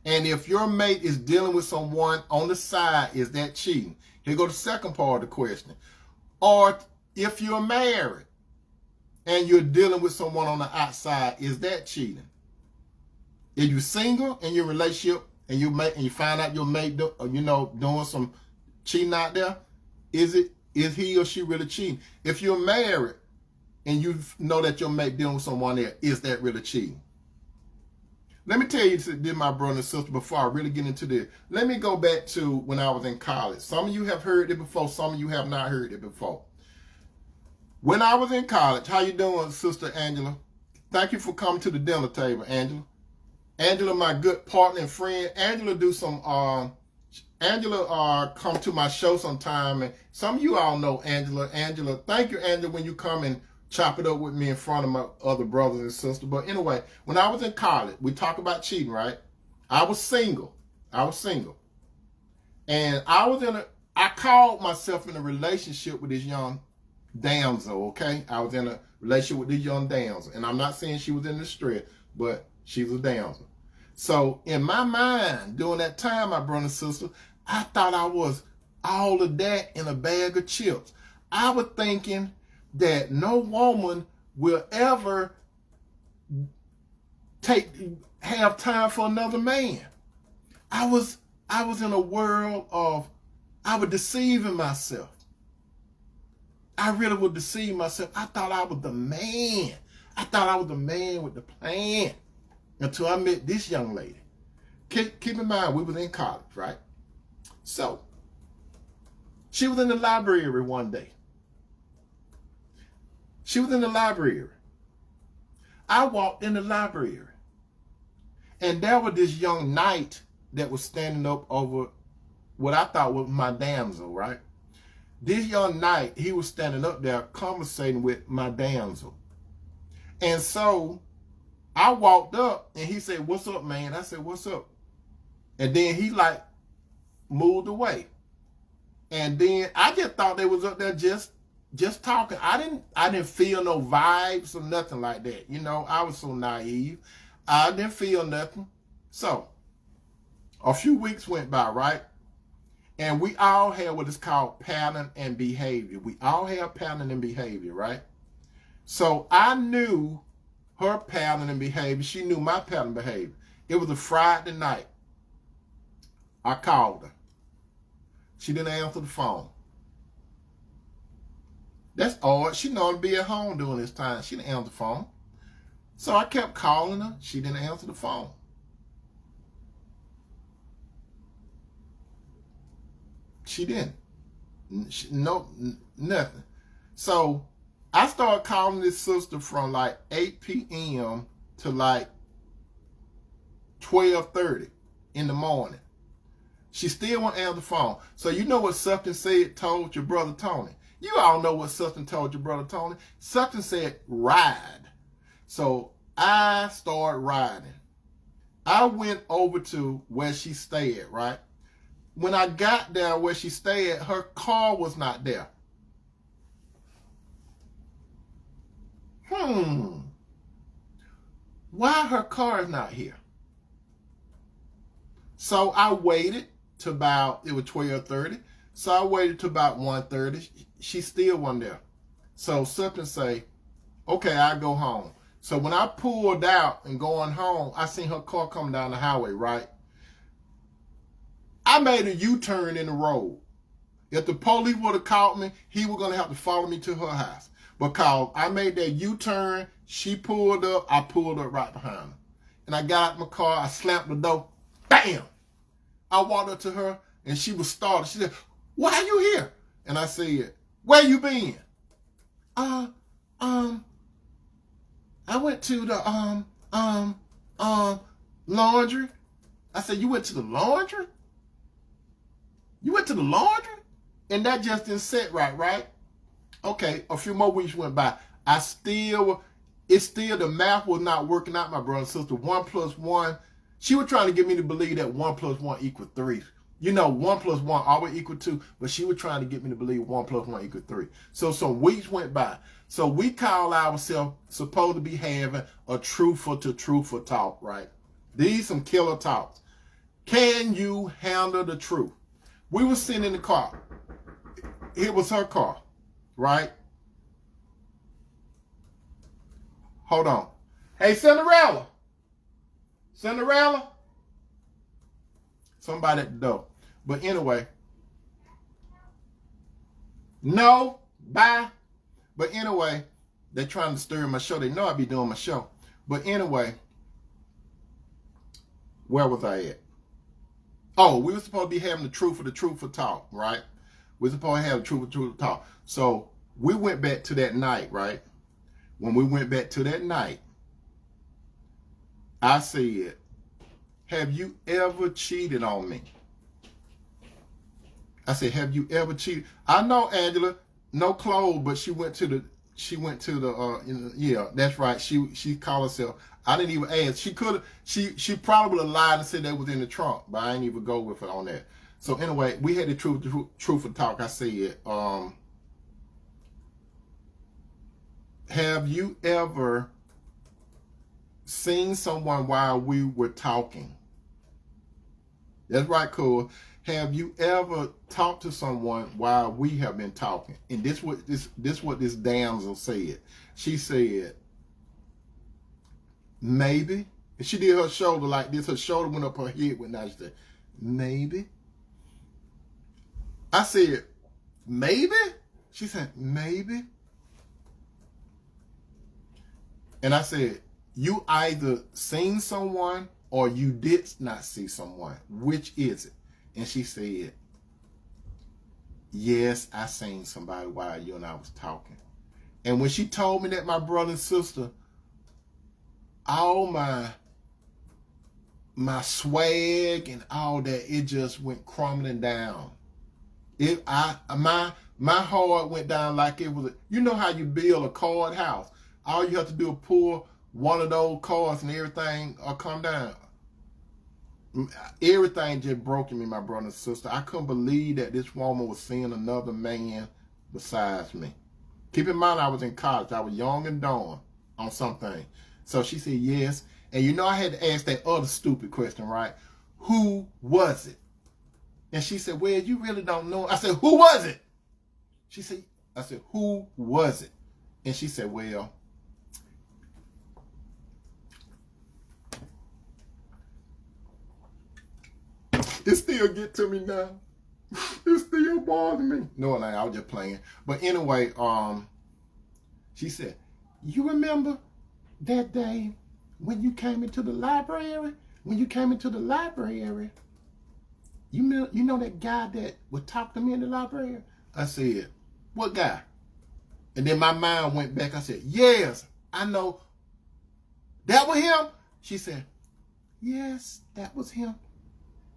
and if your mate is dealing with someone on the side, is that cheating? Here goes the second part of the question. Or if you're married and you're dealing with someone on the outside, is that cheating? If you're single and you're in a relationship and you find out your mate doing some cheating out there, is he or she really cheating? If you're married and you know that your mate dealing with someone there, is that really cheating? Let me tell you this, my brother and sister, before I really get into this. Let me go back to when I was in college. Some of you have heard it before. Some of you have not heard it before. When I was in college, how you doing, Sister Angela? Thank you for coming to the dinner table, Angela. Angela, my good partner and friend. Angela come to my show sometime, and some of you all know Angela. Angela, thank you, Angela, when you come and chop it up with me in front of my other brothers and sisters. But anyway, when I was in college, we talk about cheating, right? I was single. And I called myself in a relationship with this young damsel, okay? I was in a relationship with this young damsel. And I'm not saying she was in distress, but she was a damsel. So in my mind, during that time, my brother and sister, I thought I was all of that in a bag of chips. I was thinking that no woman will ever have time for another man. I was in a world of, I was deceiving myself. I really would deceive myself. I thought I was the man. I thought I was the man with the plan until I met this young lady. keep in mind, we was in college, right? So, she was in the library one day. She was in the library. I walked in the library. And there was this young knight that was standing up over what I thought was my damsel, right? This young knight, he was standing up there conversating with my damsel. And so I walked up and he said, "What's up, man?" I said, "What's up?" And then he like moved away. And then I just thought they was up there just talking. I didn't feel no vibes or nothing like that. You know, I was so naive. I didn't feel nothing. So a few weeks went by, right? And we all had what is called pattern and behavior. We all have pattern and behavior, right? So I knew her pattern and behavior. She knew my pattern and behavior. It was a Friday night. I called her. She didn't answer the phone. That's odd. She known to be at home during this time. She didn't answer the phone. So I kept calling her. She didn't answer the phone. She didn't. Nothing. So I started calling this sister from like 8 p.m. to like 12:30 in the morning. She still won't answer the phone. So you know what Sutton said, told your brother Tony. You all know what Sutton told your brother Tony. Sutton said, ride. So I started riding. I went over to where she stayed, right? When I got there where she stayed, her car was not there. Why her car is not here? So I waited to about, it was 12:30. So I waited to about 1:30. She still wasn't there. So Sutton say, okay, I'll go home. So when I pulled out and going home, I seen her car come down the highway, right? I made a U-turn in the road. If the police would have caught me, he was going to have to follow me to her house. Because I made that U-turn, she pulled up, I pulled up right behind her. And I got out my car, I slammed the door, bam! I walked up to her, and she was startled. She said, "Why are you here?" And I said, "Where you been?" I went to the laundry. I said, "You went to the laundry? You went to the laundry?" And that just didn't sit right? Okay, a few more weeks went by. The math was not working out, my brother and sister. 1 + 1. She was trying to get me to believe that 1 + 1 equals 3. You know, 1 + 1 always equal 2, but she was trying to get me to believe 1 + 1 equals 3. So some weeks went by. So we call ourselves supposed to be having a truthful to truthful talk, right? These some killer talks. Can you handle the truth? We were sitting in the car. It was her car, right? Hold on. Hey, Cinderella. Cinderella? Somebody at the door. But anyway. No. Bye. But anyway, they're trying to stir my show. They know I be doing my show. But anyway, where was I at? Oh, we were supposed to be having the truthful talk, right? We were supposed to have the truthful talk. So we went back to that night, right? When we went back to that night, I said, "Have you ever cheated on me?" I said, "Have you ever cheated?" I know Angela, no clothes, but she went to the yeah, that's right. She called herself. I didn't even ask. She probably would have lied and said that was in the trunk, but I didn't even go with her on that. So anyway, we had the truthful talk. I said, have you ever seen someone while we were talking? That's right, cool. Have you ever talked to someone while we have been talking? And this what this damsel said. She said, maybe. And she did her shoulder like this. Her shoulder went up, her head went down. She said, maybe. I said, maybe? She said, maybe. And I said, you either seen someone or you did not see someone? Which is it? And she said, yes, I seen somebody while you and I was talking. And when she told me that, my brother and sister, all my swag and all that, it just went crumbling down. My heart went down like it was you know how you build a card house. All you have to do is pull one of those cards and everything will come down. Everything just broke in me, my brother and sister. I couldn't believe that this woman was seeing another man besides me. Keep in mind, I was in college. I was young and dumb on something. So she said yes. And you know I had to ask that other stupid question, right? Who was it? And she said, well, you really don't know. I said, who was it? I said, who was it? And she said, well, it still get to me now. It still bothers me. No, I was just playing. But anyway, she said, you remember that day when you came into the library? When you came into the library, you know that guy that would talk to me in the library? I said, what guy? And then my mind went back. I said, yes, I know. That was him? She said, yes, that was him.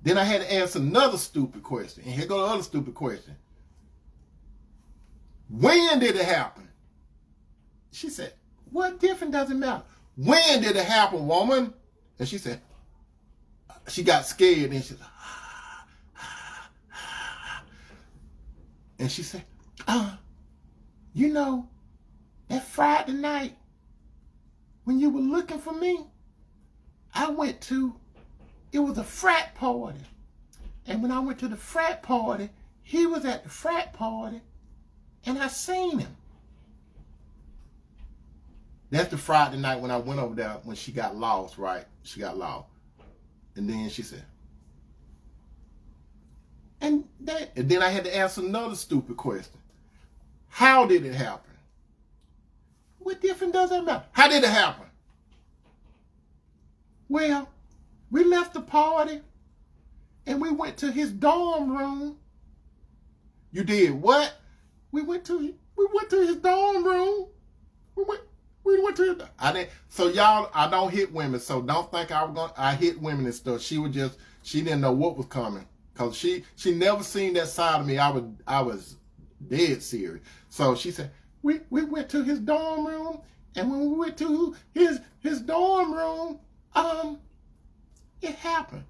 Then I had to answer another stupid question. And here goes the other stupid question. When did it happen? She said, what difference does it matter? When did it happen, woman? And she said, she got scared and she said, and she said, you know, that Friday night when you were looking for me, I went to, it was a frat party. And when I went to the frat party, he was at the frat party and I seen him. That's the Friday night when I went over there when she got lost, right? She got lost. And then she said, and then I had to answer another stupid question. How did it happen? What difference does that matter? How did it happen? Well, we left the party and we went to his dorm room. You did what? We went to his dorm room. We went to his, so y'all, I don't hit women, so don't think I hit women and stuff. She didn't know what was coming. Cause she never seen that side of me. I was dead serious. So she said, we went to his dorm room, and when we went to his dorm room, it happened.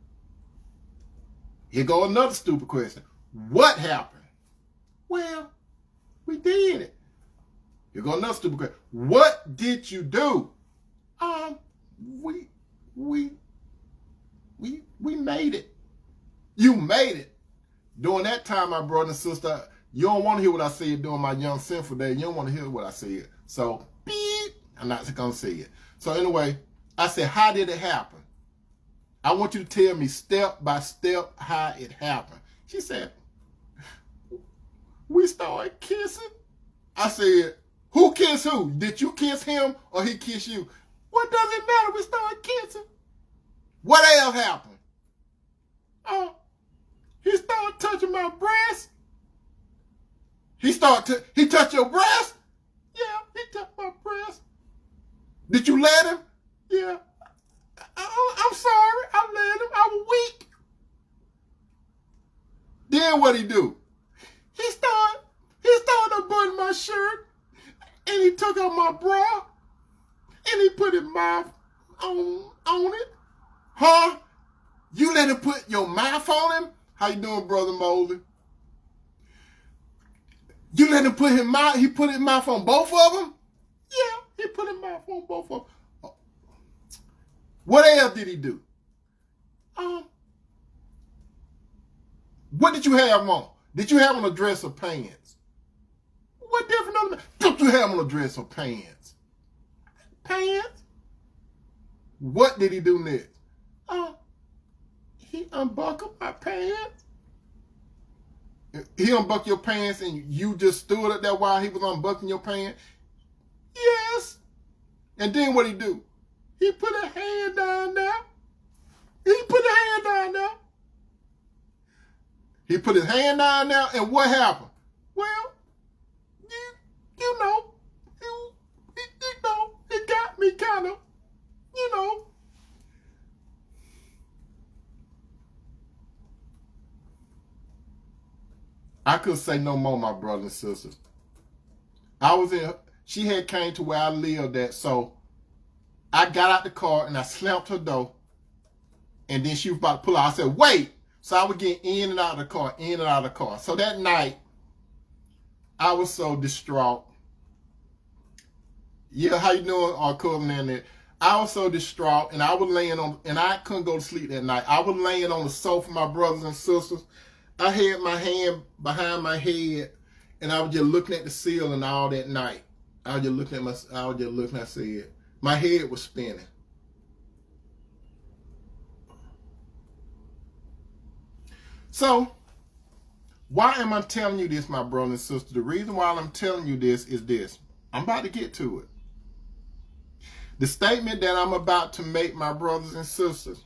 Here go another stupid question. What happened? Well, we did it. Here go another stupid question. What did you do? We made it. You made it. During that time, my brother and sister, you don't want to hear what I said during my young sinful day. You don't want to hear what I said. So, beep, I'm not going to say it. So anyway, I said, how did it happen? I want you to tell me step by step how it happened. She said, we started kissing. I said, who kissed who? Did you kiss him or he kiss you? What does it matter? We started kissing. What else happened? He started touching my breast. He touched your breast? Yeah, he touched my breast. Did you let him? Yeah. I'm sorry. I let him. I was weak. Then what'd he do? He started unbuttoning my shirt, and he took out my bra, and he put his mouth on it. Huh? You let him put your mouth on him? How you doing, Brother Moldy? You let him put his mouth, he put his mouth on both of them? Yeah, he put his mouth on both of them. What else did he do? What did you have on? Did you have on a dress or pants? What different? Don't you have on a dress or pants? Pants? What did he do next? He unbuckled my pants. He unbuckled your pants and you just stood up there while he was unbuckling your pants? Yes. And then what he do? He put a hand down there He put his hand down there, and what happened? Well, you know, it got me kind of, you know. I couldn't say no more, my brothers and sisters. She had came to where I lived at, so I got out the car and I slammed her door, and then she was about to pull out. I said, wait. So I would get in and out of the car, in and out of the car. So that night, I was so distraught. Yeah, how you doing, cousin in there? I was so distraught, and I was laying on, and I couldn't go to sleep that night. I was laying on the sofa, my brothers and sisters. I had my hand behind my head, and I was just looking at the ceiling all that night. I was just looking, I said, my head was spinning. So, why am I telling you this, my brother and sister? The reason why I'm telling you this is this. I'm about to get to it. The statement that I'm about to make, my brothers and sisters,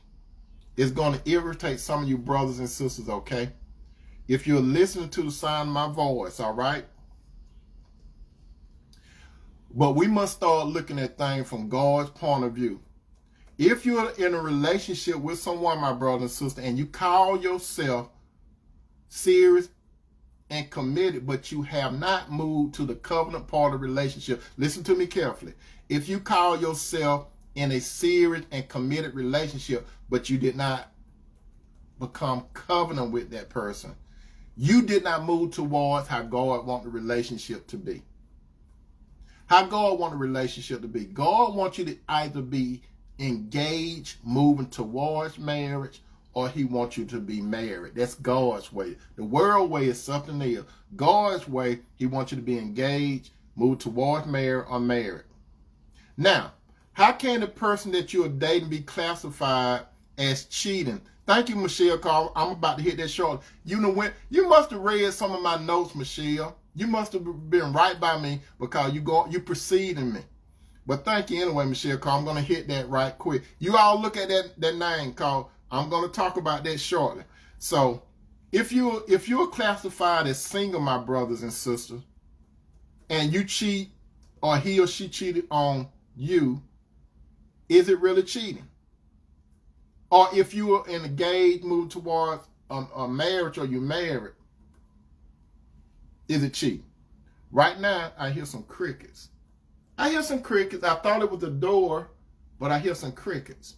is going to irritate some of you brothers and sisters, okay? If you're listening to the sound of my voice, all right? But we must start looking at things from God's point of view. If you're in a relationship with someone, my brother and sister, and you call yourself serious and committed, but you have not moved to the covenant part of the relationship, listen to me carefully. If you call yourself in a serious and committed relationship, but you did not become covenant with that person, you did not move towards how God wants the relationship to be. How God wants the relationship to be. God wants you to either be engaged, moving towards marriage, or he wants you to be married. That's God's way. The world way is something else. God's way, he wants you to be engaged, move towards marriage, or married. Now, how can the person that you're dating be classified as cheating? Thank you, Michelle, Carl. I'm about to hit that short. You know when you must have read some of my notes, Michelle. You must have been right by me because you preceding me. But thank you anyway, Michelle, Carl. I'm going to hit that right quick. You all look at that name, Carl. I'm going to talk about that shortly. So, if you're classified as single, my brothers and sisters, and you cheat, or he or she cheated on you, is it really cheating? Or if you are engaged, move towards a marriage, or you're married, is it cheating? Right now, I hear some crickets. I hear some crickets. I thought it was a door, but I hear some crickets.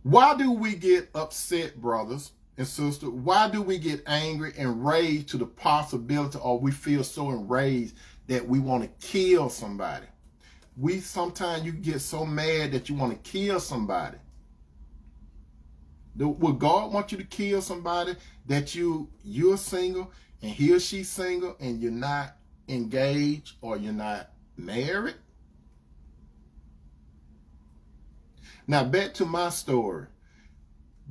Why do we get upset, brothers and sisters? Why do we get angry and rage to the possibility, or we feel so enraged that we want to kill somebody? Sometimes you get so mad that you want to kill somebody. Would God want you to kill somebody that you're single and he or she's single and you're not engaged or you're not married? Now, back to my story.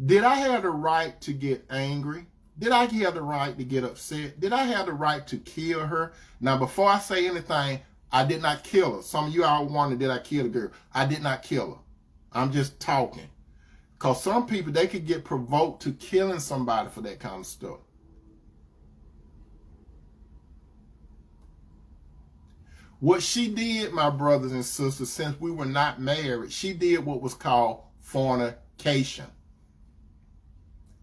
Did I have the right to get angry? Did I have the right to get upset? Did I have the right to kill her? Now, before I say anything, I did not kill her. Some of you all wonder, did I kill the girl? I did not kill her. I'm just talking. Because some people, they could get provoked to killing somebody for that kind of stuff. What she did, my brothers and sisters, since we were not married, she did what was called fornication.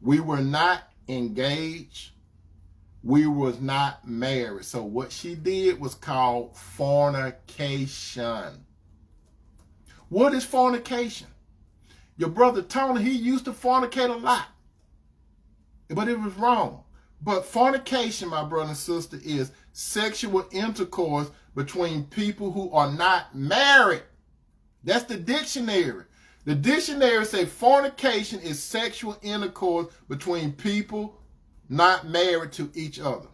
We were not engaged. We was not married. So what she did was called fornication. What is fornication? Your brother Tony, he used to fornicate a lot, but it was wrong. But fornication, my brother and sister, is sexual intercourse between people who are not married. That's the dictionary. The dictionary says fornication is sexual intercourse between people not married to each other.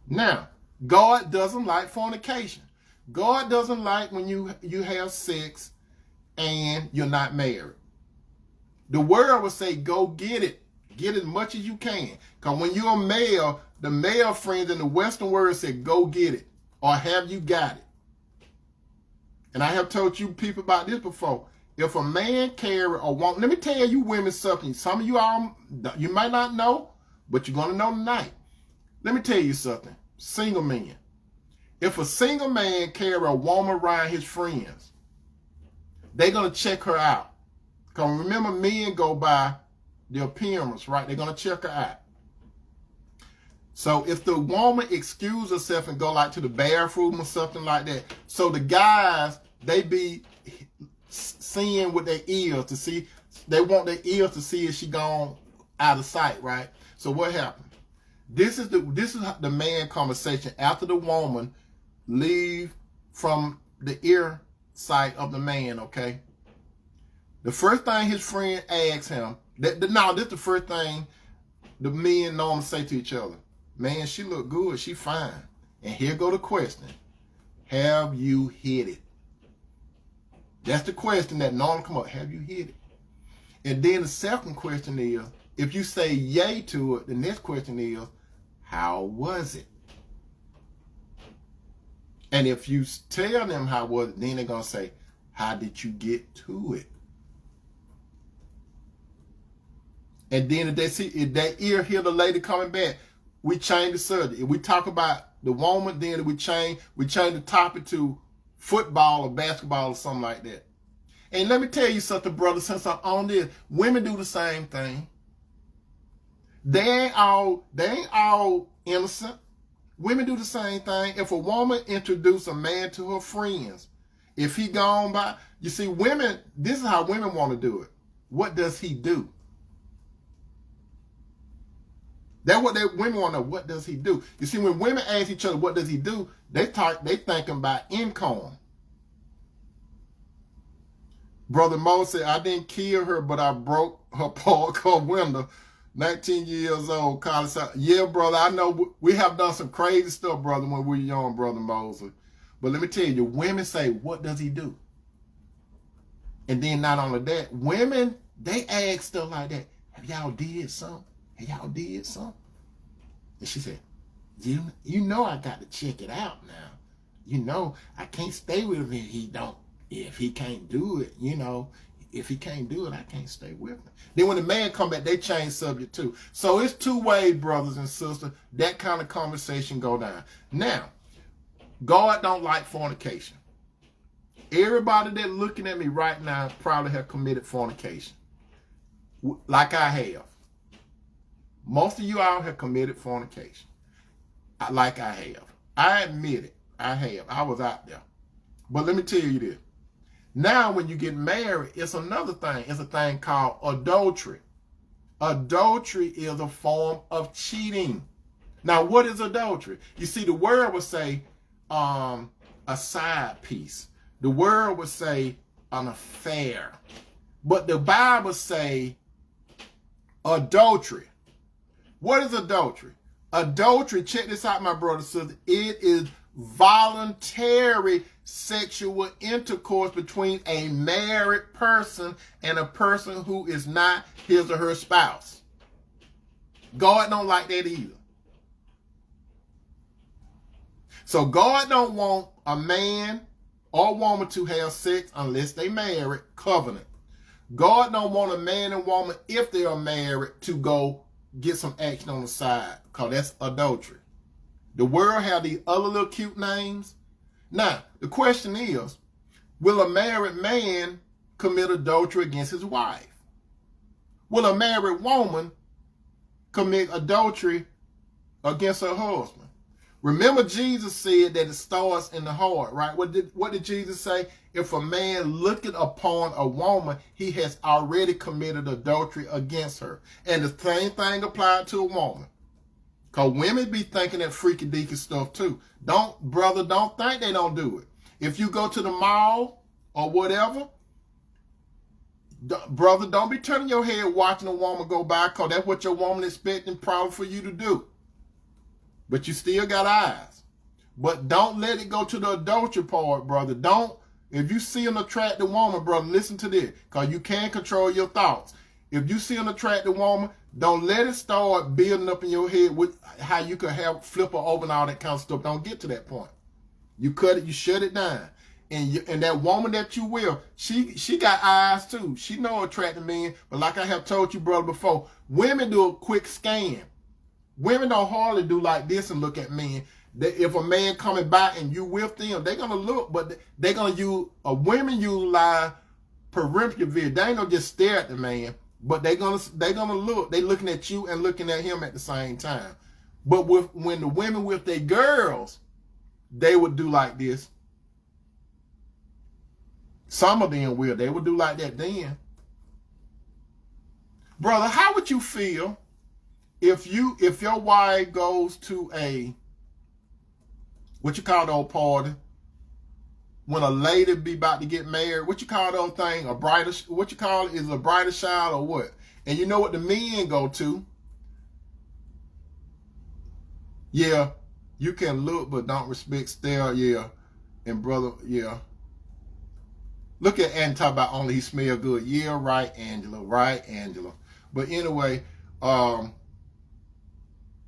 Now, God doesn't like fornication. God doesn't like when you have sex and you're not married. The world will say, go get it. Get as much as you can. Because when you're a male, the male friends in the Western world say, go get it. Or have you got it? And I have told you people about this before. If a man carry a woman, let me tell you women something. Some of you all, you might not know, but you're going to know tonight. Let me tell you something. Single men. If a single man carry a woman around his friends, they're going to check her out. Because remember, men go by the appearance, right? They're going to check her out. So if the woman excuse herself and go like to the bathroom or something like that, so the guys, they be seeing with their ears to see, they want their ears to see if she gone out of sight, right? So what happened? This is the man conversation after the woman leave from the ear sight of the man, okay? The first thing his friend asks him, this is the first thing the men normally say to each other. Man, she look good, she fine. And here go the question. Have you hit it? That's the question that normally come up. Have you hit it? And then the second question is, if you say yay to it, the next question is, how was it? And if you tell them how was it, then they're going to say, how did you get to it? And then if they hear the lady coming back, we change the subject. If we talk about the woman, then we change the topic to football or basketball or something like that. And let me tell you something, brother, since I'm on this, women do the same thing. They ain't all innocent. Women do the same thing. If a woman introduce a man to her friends, if he gone by, you see, women, this is how women want to do it. What does he do? That's what women want to know. What does he do? You see, when women ask each other, what does he do? They thinking about income. Brother Mo said, I didn't kill her, but I broke her park car window. 19 years old, college. Yeah, brother, I know we have done some crazy stuff, brother, when we were young, Brother Moses. But let me tell you, women say, what does he do? And then not only that, women, they ask stuff like that. Have y'all did something? Have y'all did something? And she said, you know I got to check it out now. You know, I can't stay with him if he can't do it, you know. If he can't do it, I can't stay with him. Then when the man come back, they change subject too. So it's two ways, brothers and sisters, that kind of conversation go down. Now, God don't like fornication. Everybody that looking at me right now probably have committed fornication. Like I have. Most of you all have committed fornication. Like I have. I admit it. I have. I was out there. But let me tell you this. Now, when you get married, it's another thing. It's a thing called adultery. Adultery is a form of cheating. Now, what is adultery? You see, the word would say a side piece. The word would say an affair. But the Bible say adultery. What is adultery? Adultery, check this out, my brother and sister. It is voluntary sexual intercourse between a married person and a person who is not his or her spouse. God don't like that either. So God don't want a man or woman to have sex unless they married, covenant. God don't want a man and woman, if they are married, to go get some action on the side, because that's adultery. The world have these other little cute names. Now, the question is, will a married man commit adultery against his wife? Will a married woman commit adultery against her husband? Remember, Jesus said that it starts in the heart, right? What did Jesus say? If a man looketh upon a woman, he has already committed adultery against her. And the same thing applied to a woman. Because women be thinking that freaky deaky stuff too. Don't think they don't do it. If you go to the mall or whatever, brother, don't be turning your head watching a woman go by, because that's what your woman expecting probably for you to do. But you still got eyes. But don't let it go to the adultery part, brother. If you see an attractive woman, brother, listen to this, because you can't control your thoughts. If you see an attractive woman, don't let it start building up in your head with how you could flip her over and all that kind of stuff. Don't get to that point. You cut it, you shut it down. And that woman that you will, she got eyes too. She know attractive men, but like I have told you, brother, before, women do a quick scan. Women don't hardly do like this and look at men. If a man coming by and you with them, they're gonna look, but they're gonna use women utilize peripheral vision. They ain't gonna just stare at the man, but they're gonna look. They looking at you and looking at him at the same time. But when the women with their girls, they would do like this. Some of them will. They would do like that then. Brother, how would you feel if your wife goes to a, what you call those party, when a lady be about to get married, what you call those things, what you call it, is a bridal shower or what? And you know what the men go to? Yeah, you can look but don't respect stare, yeah. And brother, yeah. Look at and talk about only he smell good. Yeah, right, Angela, right, Angela. But anyway,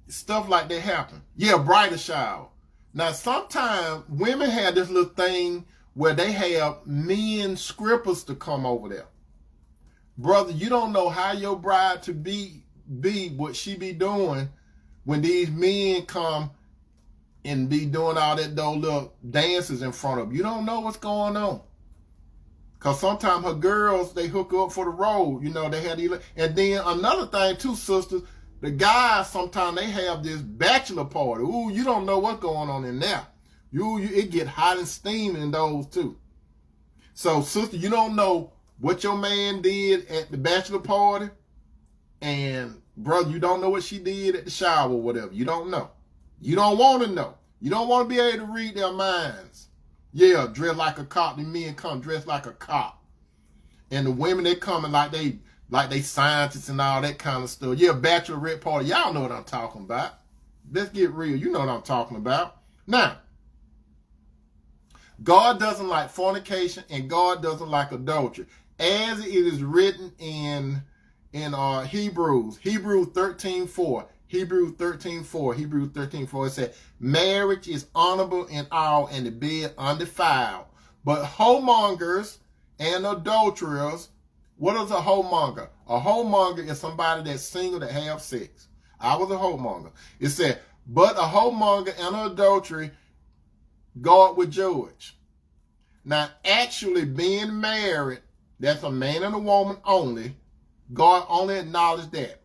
stuff like that happen. Yeah, bridal shower. Now, sometimes women have this little thing where they have men scrippers to come over there. Brother, you don't know how your bride to be what she be doing when these men come and be doing all that those little dances in front of you. You don't know what's going on. Because sometimes her girls, they hook up for the road. You know, they had these. And then another thing too, sisters, the guys, sometimes they have this bachelor party. Ooh, you don't know what's going on in there. It get hot and steaming in those too. So, sister, you don't know what your man did at the bachelor party. And, brother, you don't know what she did at the shower or whatever. You don't know. You don't want to know. You don't want to be able to read their minds. Yeah, dress like a cop. The men come dressed like a cop. And the women, they coming like they scientists and all that kind of stuff. Yeah, bachelorette party. Y'all know what I'm talking about. Let's get real. You know what I'm talking about. Now, God doesn't like fornication and God doesn't like adultery. As it is written in Hebrews 13:4. Hebrews 13:4, it said, marriage is honorable in all and the bed undefiled. But whoremongers and adulterers, what is a whoremonger? A whoremonger is somebody that's single that have sex. I was a whoremonger. It said, but a whoremonger and an adultery, God would judge. Now, actually being married, that's a man and a woman only. God only acknowledged that.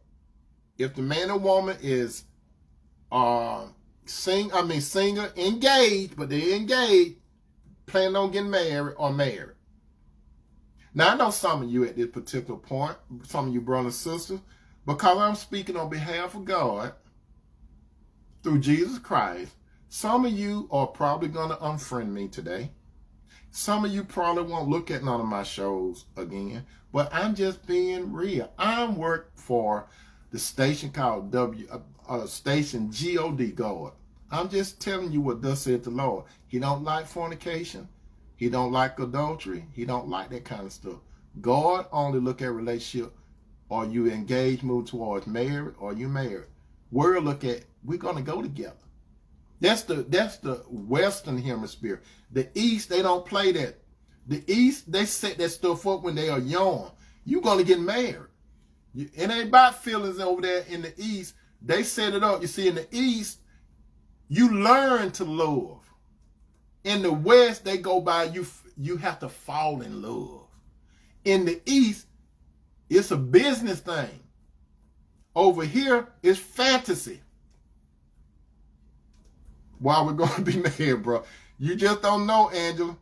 If the man or woman is single, engaged, but they're engaged, planning on getting married or married. Now, I know some of you at this particular point, some of you brothers and sisters, because I'm speaking on behalf of God through Jesus Christ, some of you are probably going to unfriend me today. Some of you probably won't look at none of my shows again, but I'm just being real. I work for the station called station God, God. I'm just telling you what thus said the Lord. He don't like fornication. He don't like adultery. He don't like that kind of stuff. God only look at relationship. Are you engaged, move towards married, or you married? World look at, we're going to go together. That's the Western hemisphere. The East, they don't play that. The East, they set that stuff up when they are young. You're going to get married. It ain't about feelings over there in the East. They set it up. You see, in the East, you learn to love. In the West, they go by you have to fall in love. In the East, it's a business thing. Over here, it's fantasy. Why we're going to be married, bro? You just don't know, Angela.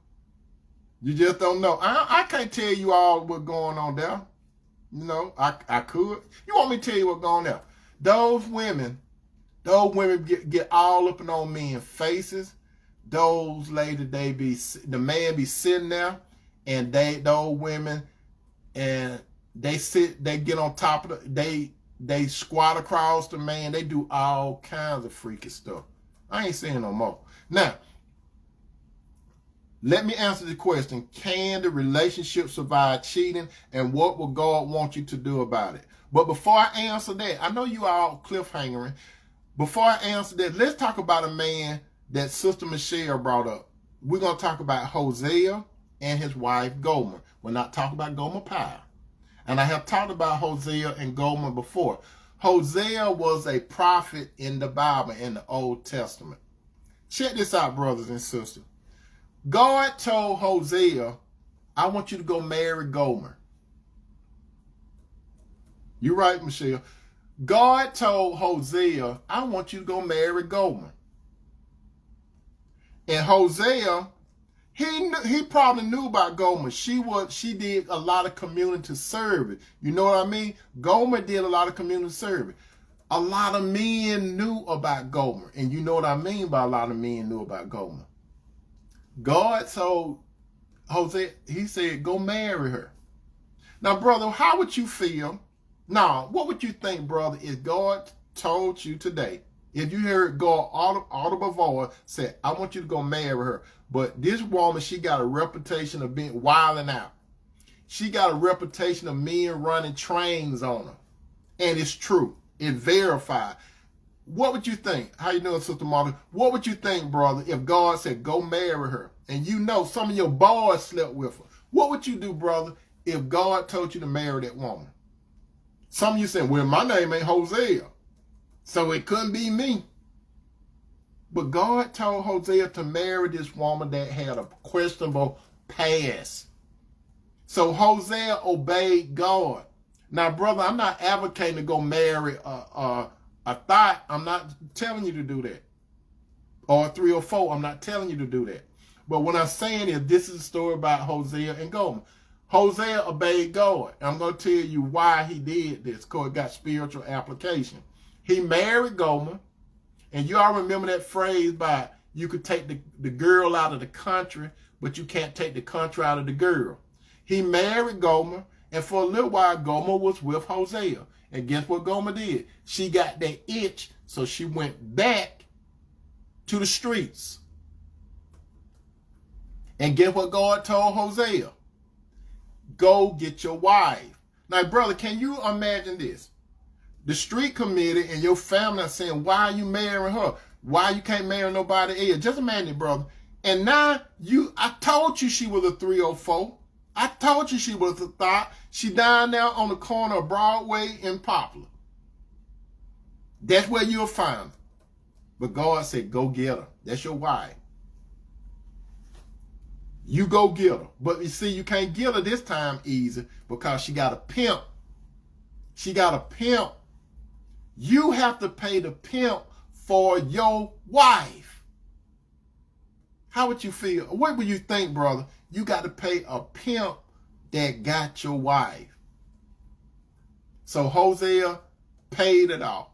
You just don't know. I can't tell you all what's going on there. You know, I could. You want me to tell you what's going on there? Those women get all up and on men's faces. Those ladies, the man be sitting there, and those women, and they get on top of they squat across the man. They do all kinds of freaky stuff. I ain't saying no more. Now, let me answer the question. Can the relationship survive cheating? And what will God want you to do about it? But before I answer that, I know you all cliffhangering. Before I answer that, let's talk about a man that Sister Michelle brought up. we're going to talk about Hosea and his wife Gomer. We're not talking about Gomer Pyle. And I have talked about Hosea and Gomer before. Hosea was a prophet in the Bible, in the Old Testament. Check this out, brothers and sisters. God told Hosea, I want you to go marry Gomer. You're right, Michelle. God told Hosea, I want you to go marry Gomer. And Hosea, he probably knew about Gomer. She did a lot of community service. You know what I mean? Gomer did a lot of community service. A lot of men knew about Gomer. And you know what I mean by a lot of men knew about Gomer. God told Hosea, he said, go marry her. Now, brother, how would you feel? Now, what would you think, brother, if God told you today, if you heard God audible voice say, I want you to go marry her. But this woman, she got a reputation of being wilding out. She got a reputation of men running trains on her. And it's true. It's verified. What would you think? How you doing, Sister Martha? What would you think, brother, if God said, go marry her? And you know some of your boys slept with her. What would you do, brother, if God told you to marry that woman? Some of you saying, well, my name ain't Hosea, so it couldn't be me. But God told Hosea to marry this woman that had a questionable past. So Hosea obeyed God. Now, brother, I'm not advocating to go marry a thought. I'm not telling you to do that. Or 3 or 4, I'm not telling you to do that. But what I'm saying is this is a story about Hosea and Gomer. Hosea obeyed God. I'm going to tell you why he did this, because it got spiritual application. He married Gomer. And you all remember that phrase by you could take the girl out of the country, but you can't take the country out of the girl. He married Gomer, and for a little while, Gomer was with Hosea. And guess what Gomer did? She got that itch, so she went back to the streets. And guess what God told Hosea? Go get your wife. Now, brother, can you imagine this? The street committee and your family are saying, why are you marrying her? Why you can't marry nobody else? Just imagine it, brother. And now I told you she was a 304. I told you she was a thought. She down there on the corner of Broadway and Poplar. That's where you'll find her. But God said, go get her. That's your wife. You go get her. But you see, you can't get her this time easy because she got a pimp. She got a pimp. You have to pay the pimp for your wife. How would you feel? What would you think, brother? You got to pay a pimp that got your wife. So Hosea paid it off.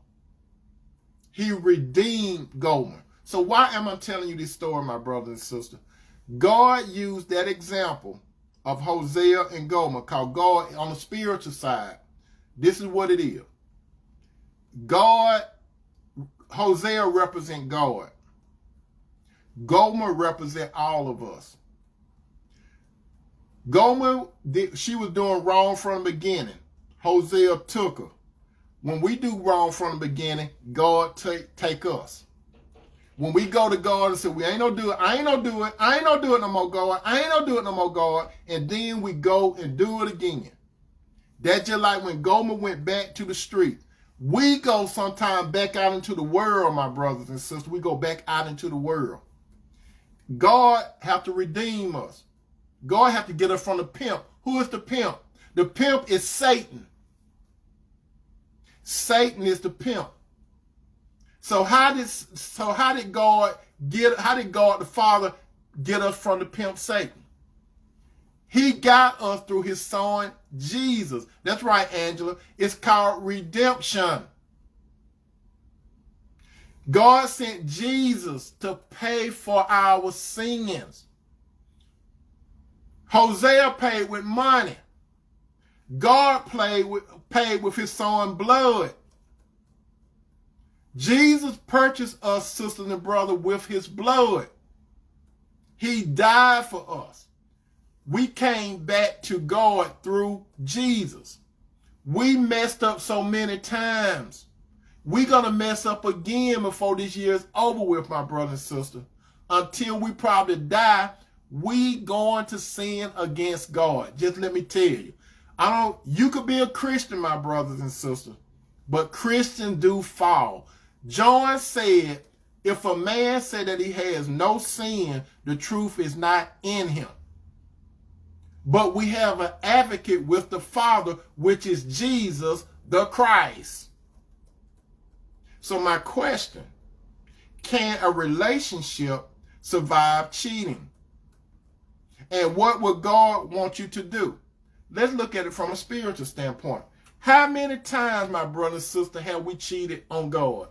He redeemed Gomer. So why am I telling you this story, my brother and sister? God used that example of Hosea and Gomer, called God on the spiritual side. This is what it is. God, Hosea represent God. Gomer represent all of us. Gomer, she was doing wrong from the beginning. Hosea took her. When we do wrong from the beginning, God take us. When we go to God and say, we ain't no do it, I ain't no do it, I ain't no do it no more, God, I ain't no do it no more, God, and then we go and do it again. That's just like when Gomer went back to the street. We go sometime back out into the world, my brothers and sisters. We go back out into the world. God have to redeem us. God have to get us from the pimp. Who is the pimp? The pimp is Satan. Satan is the pimp. So how did God the Father get us from the pimp Satan? He got us through his son, Jesus. That's right, Angela. It's called redemption. God sent Jesus to pay for our sins. Hosea paid with money. God paid with his son's blood. Jesus purchased us, sisters and brothers, with his blood. He died for us. We came back to God through Jesus. We messed up so many times. We're going to mess up again before this year is over with, my brother and sister. until we probably die, we going to sin against God. Just let me tell you. You could be a Christian, my brothers and sisters, but Christians do fall. John said, if a man said that he has no sin, the truth is not in him. But we have an advocate with the Father, which is Jesus the Christ. So my question, can a relationship survive cheating? And what would God want you to do? Let's look at it from a spiritual standpoint. How many times, my brother and sister, have we cheated on God?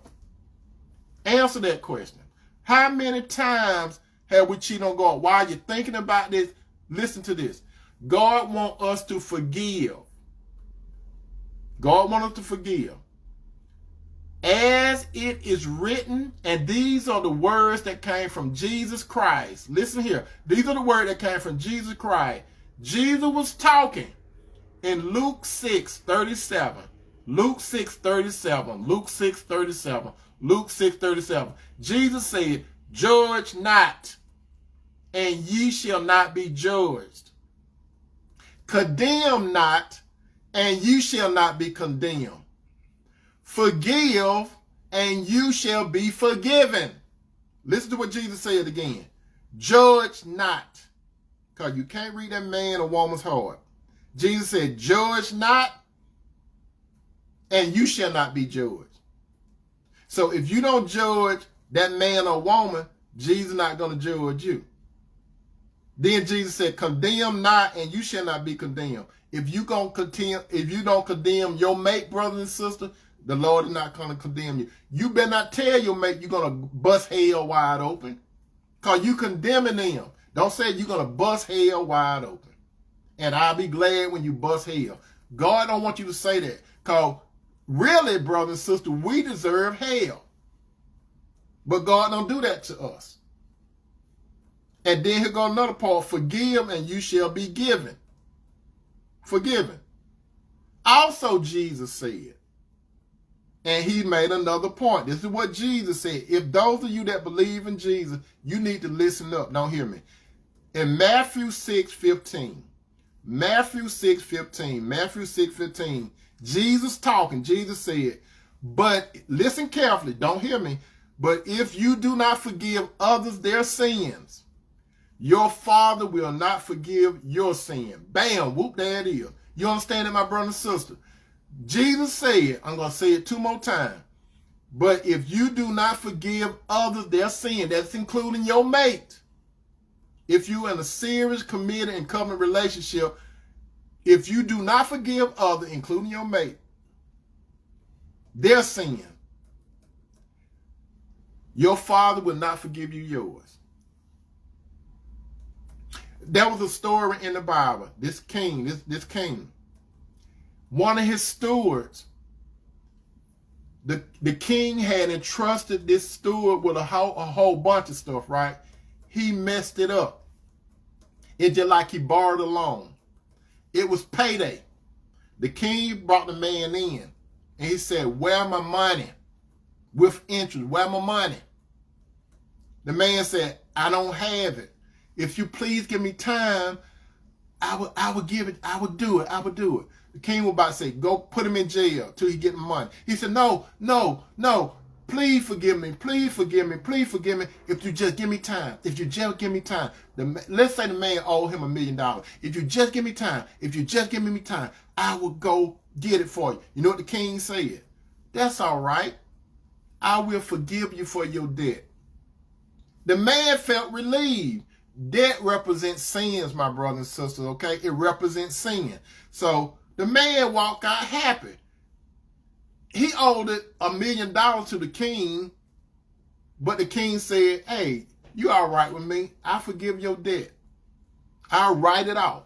Answer that question. How many times have we cheated on God? While you're thinking about this, listen to this. God wants us to forgive. God wants us to forgive. As it is written, and these are the words that came from Jesus Christ. Listen here. These are the words that came from Jesus Christ. Jesus was talking in Luke 6:37. Luke 6:37. Luke 6:37. Luke 6:37. Jesus said, judge not, and ye shall not be judged. Condemn not, and you shall not be condemned. Forgive, and you shall be forgiven. Listen to what Jesus said again. Judge not. Because you can't read that man or woman's heart. Jesus said, judge not, and you shall not be judged. So if you don't judge that man or woman, Jesus is not going to judge you. Then Jesus said, condemn not, and you shall not be condemned. If you don't condemn your mate, brother and sister, the Lord is not going to condemn you. You better not tell your mate you're going to bust hell wide open, because you condemning them. Don't say you're going to bust hell wide open. And I'll be glad when you bust hell. God don't want you to say that, because really, brother and sister, we deserve hell. But God don't do that to us. And then here goes another part. Forgive, and you shall be given. Forgiven. Also, Jesus said, and he made another point. This is what Jesus said. If those of you that believe in Jesus, you need to listen up. Don't hear me. In Matthew 6:15, Matthew 6:15, Jesus talking, Jesus said, but listen carefully, don't hear me, but if you do not forgive others their sins, your Father will not forgive your sin. Bam, whoop, there it is. You understand it, my brother and sister? Jesus said, I'm going to say it 2 more times, but if you do not forgive others their sin, that's including your mate. If you're in a serious, committed, and covenant relationship, if you do not forgive others, including your mate, their sin, your Father will not forgive you yours. There was a story in the Bible. This king, one of his stewards, the king had entrusted this steward with a whole bunch of stuff, right? He messed it up. It's just like he borrowed a loan. It was payday. The king brought the man in, and he said, where my money? With interest, where my money? The man said, I don't have it. If you please give me time, I would give it, I would do it. The king was about to say, go put him in jail till he get the money. He said, no, please forgive me, please forgive me, please forgive me. If you just give me time, let's say the man owed him $1 million. If you just give me time, I will go get it for you. You know what the king said? That's all right. I will forgive you for your debt. The man felt relieved. Debt represents sins, my brothers and sisters, okay? It represents sin. So the man walked out happy. He owed it $1 million to the king, but the king said, hey, you all right with me? I forgive your debt. I'll write it off.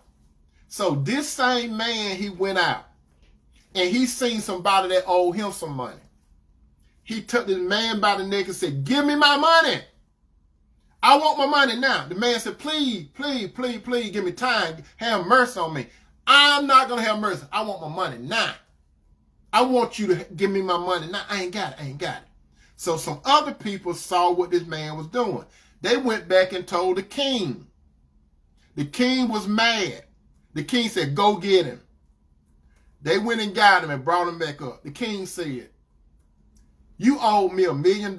So this same man, he went out, and he seen somebody that owed him some money. He took the man by the neck and said, give me my money. I want my money now. The man said, please, give me time. Have mercy on me. I'm not going to have mercy. I want my money now. I want you to give me my money now. I ain't got it. So some other people saw what this man was doing. They went back and told the king. The king was mad. The king said, go get him. They went and got him and brought him back up. The king said, you owe me $1 million.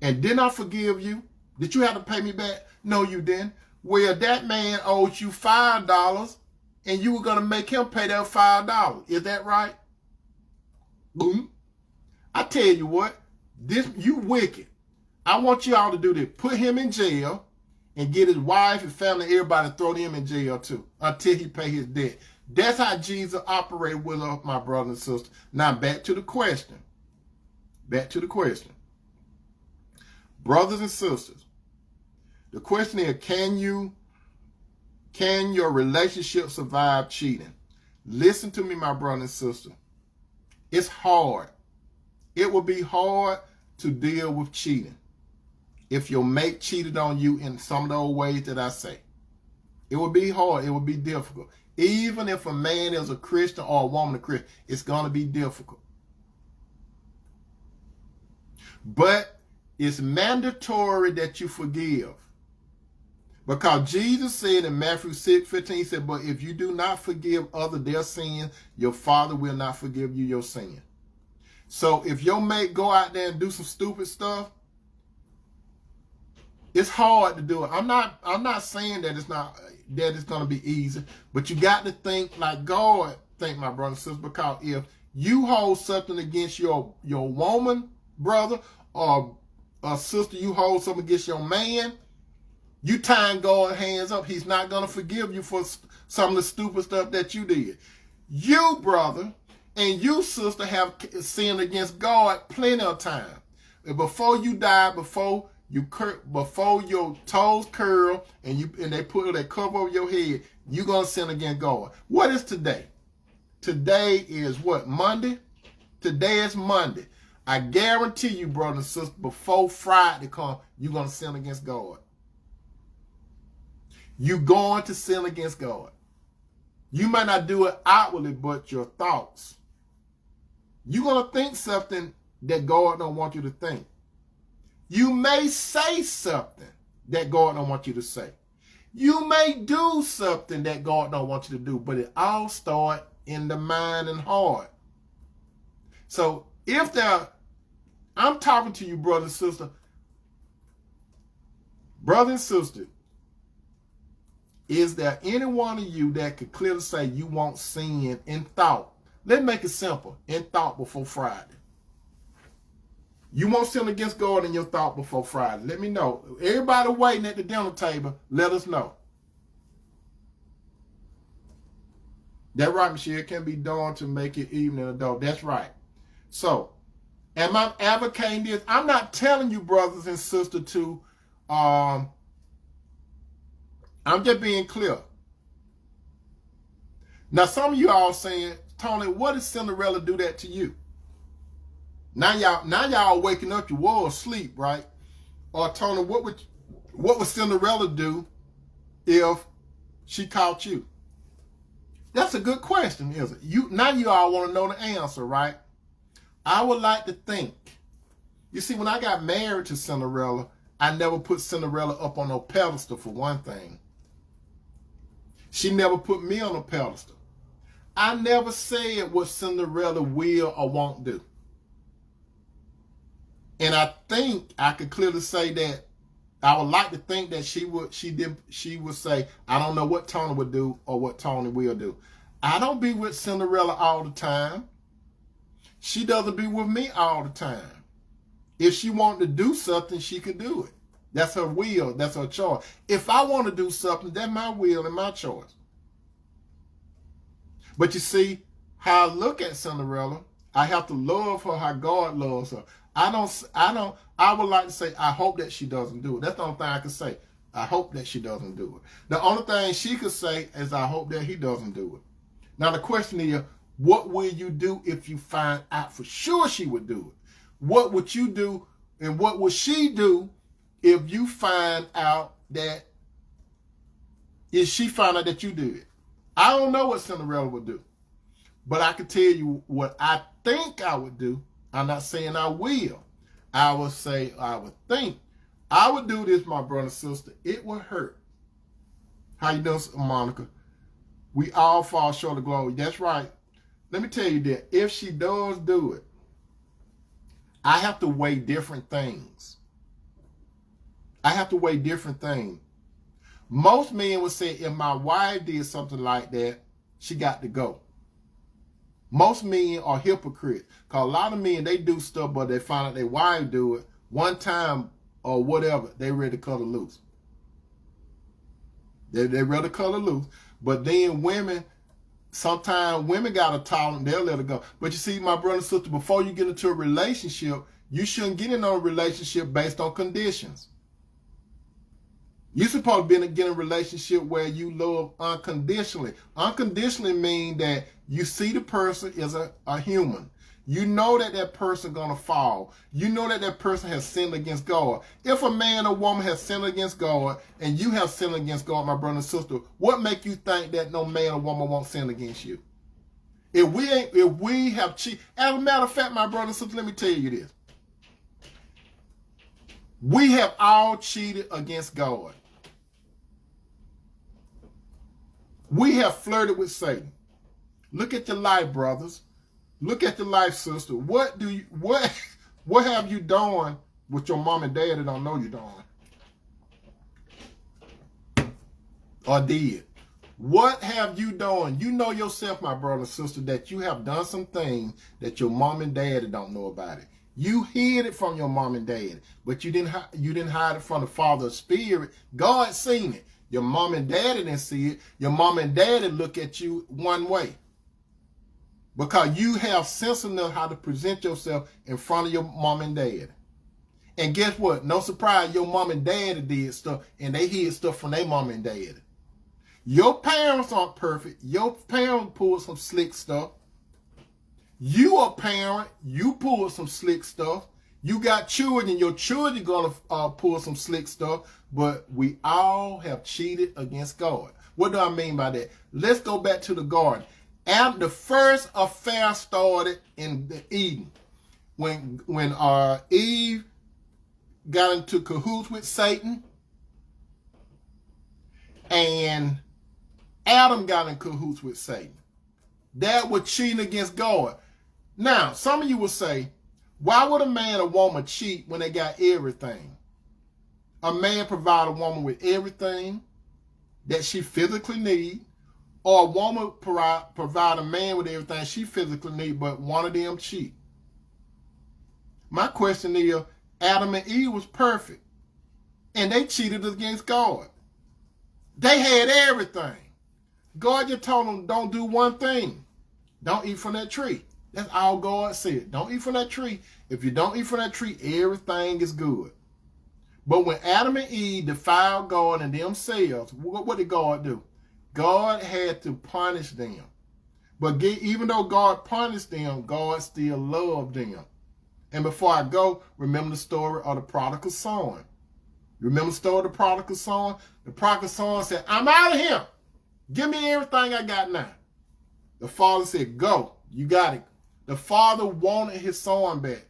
And didn't I forgive you? Did you have to pay me back? No, you didn't. Well, that man owed you $5 and you were going to make him pay that $5. Is that right? Boom. I tell you what, you wicked. I want you all to do this. Put him in jail and get his wife and family, everybody, throw them in jail too until he pay his debt. That's how Jesus operated with us, my brothers and sisters. Now back to the question. Back to the question. Brothers and sisters, the question is, can your relationship survive cheating? Listen to me, my brother and sister. It's hard. It will be hard to deal with cheating if your mate cheated on you in some of those ways that I say. It will be hard. It will be difficult. Even if a man is a Christian or a woman a Christian, it's going to be difficult. But it's mandatory that you forgive. Because Jesus said in Matthew 6:15, he said, but if you do not forgive others their sin, your Father will not forgive you your sin. So if your mate go out there and do some stupid stuff, it's hard to do it. I'm not saying that it's going to be easy, but you got to think like God think, my brother and sister, because if you hold something against your woman, brother, or a sister, you hold something against your man, you tying God's hands up. He's not going to forgive you for some of the stupid stuff that you did. You, brother, and you, sister, have sinned against God plenty of time. And before you die, before your toes curl and they put that cover over your head, you're going to sin against God. What is today? Today is what? Monday? Today is Monday. I guarantee you, brother and sister, before Friday comes, you're going to sin against God. You're going to sin against God. You might not do it outwardly, but your thoughts. You're going to think something that God don't want you to think. You may say something that God don't want you to say. You may do something that God don't want you to do, but it all starts in the mind and heart. So I'm talking to you, brother and sister. Brother and sister, is there any one of you that could clearly say you won't sin in thought? Let's make it simple. In thought before Friday. You won't sin against God in your thought before Friday. Let me know. Everybody waiting at the dinner table, let us know. That's right, Michelle. It can be done to make it even in adult. That's right. So, am I advocating this? I'm not telling you, brothers and sisters, to I'm just being clear. Now, some of you all saying, Tony, what did Cinderella do that to you? Now y'all waking up, you were asleep, right? Or Tony, what would Cinderella do if she caught you? That's a good question, isn't it? Now you all want to know the answer, right? I would like to think. You see, when I got married to Cinderella, I never put Cinderella up on no pedestal, for one thing. She never put me on a pedestal. I never said what Cinderella will or won't do. And I think I could clearly say that I would like to think that she would say, I don't know what Tony would do or what Tony will do. I don't be with Cinderella all the time. She doesn't be with me all the time. If she wanted to do something, she could do it. That's her will. That's her choice. If I want to do something, that's my will and my choice. But you see, how I look at Cinderella, I have to love her how God loves her. I would like to say, I hope that she doesn't do it. That's the only thing I can say. I hope that she doesn't do it. The only thing she could say is, I hope that he doesn't do it. Now, the question is, what will you do if you find out for sure she would do it? What would you do and what would she do if you find out that, if she found out that you did it? I don't know what Cinderella would do, but I can tell you what I think I would do. I'm not saying I will. I would say, I would think, I would do this, my brother and sister. It would hurt. How you doing, Monica? We all fall short of glory. That's right. Let me tell you that if she does do it, I have to weigh different things. I have to weigh different things. Most men would say, if my wife did something like that, she got to go. Most men are hypocrites. Because a lot of men, they do stuff, but they find out their wife do it one time or whatever, they ready to cut her loose. They ready to cut her loose. But then women, sometimes women got a tolerance, they'll let her go. But you see, my brother and sister, before you get into a relationship, you shouldn't get into a relationship based on conditions. You're supposed to get in a relationship where you love unconditionally. Unconditionally means that you see the person as a human. You know that that person going to fall. You know that that person has sinned against God. If a man or woman has sinned against God and you have sinned against God, my brother and sister, what make you think that no man or woman won't sin against you? If we have cheated, as a matter of fact, my brother and sister, let me tell you this. We have all cheated against God. We have flirted with Satan. Look at your life, brothers. Look at your life, sister. What have you done with your mom and dad that don't know you doing? Or did? What have you done? You know yourself, my brother and sister, that you have done some things that your mom and dad don't know about it. You hid it from your mom and dad, but you didn't hide it from the Father of Spirit. God seen it. Your mom and daddy didn't see it. Your mom and daddy look at you one way. Because you have sense enough how to present yourself in front of your mom and dad. And guess what? No surprise, your mom and dad did stuff and they hid stuff from their mom and dad. Your parents aren't perfect. Your parents pulled some slick stuff. You a parent, you pulled some slick stuff. You got children, your children going to pull some slick stuff, but we all have cheated against God. What do I mean by that? Let's go back to the garden. And the first affair started in the Eden. When Eve got into cahoots with Satan, and Adam got in cahoots with Satan. That was cheating against God. Now, some of you will say, why would a man or woman cheat when they got everything? A man provide a woman with everything that she physically needs, or a woman provide a man with everything she physically needs, but one of them cheat. My question is, Adam and Eve was perfect, and they cheated against God. They had everything. God just told them, don't do one thing. Don't eat from that tree. That's all God said. Don't eat from that tree. If you don't eat from that tree, everything is good. But when Adam and Eve defiled God and themselves, what did God do? God had to punish them. But even though God punished them, God still loved them. And before I go, remember the story of the prodigal son. Remember the story of the prodigal son? The prodigal son said, I'm out of here. Give me everything I got now. The father said, go. You got it. The father wanted his son back.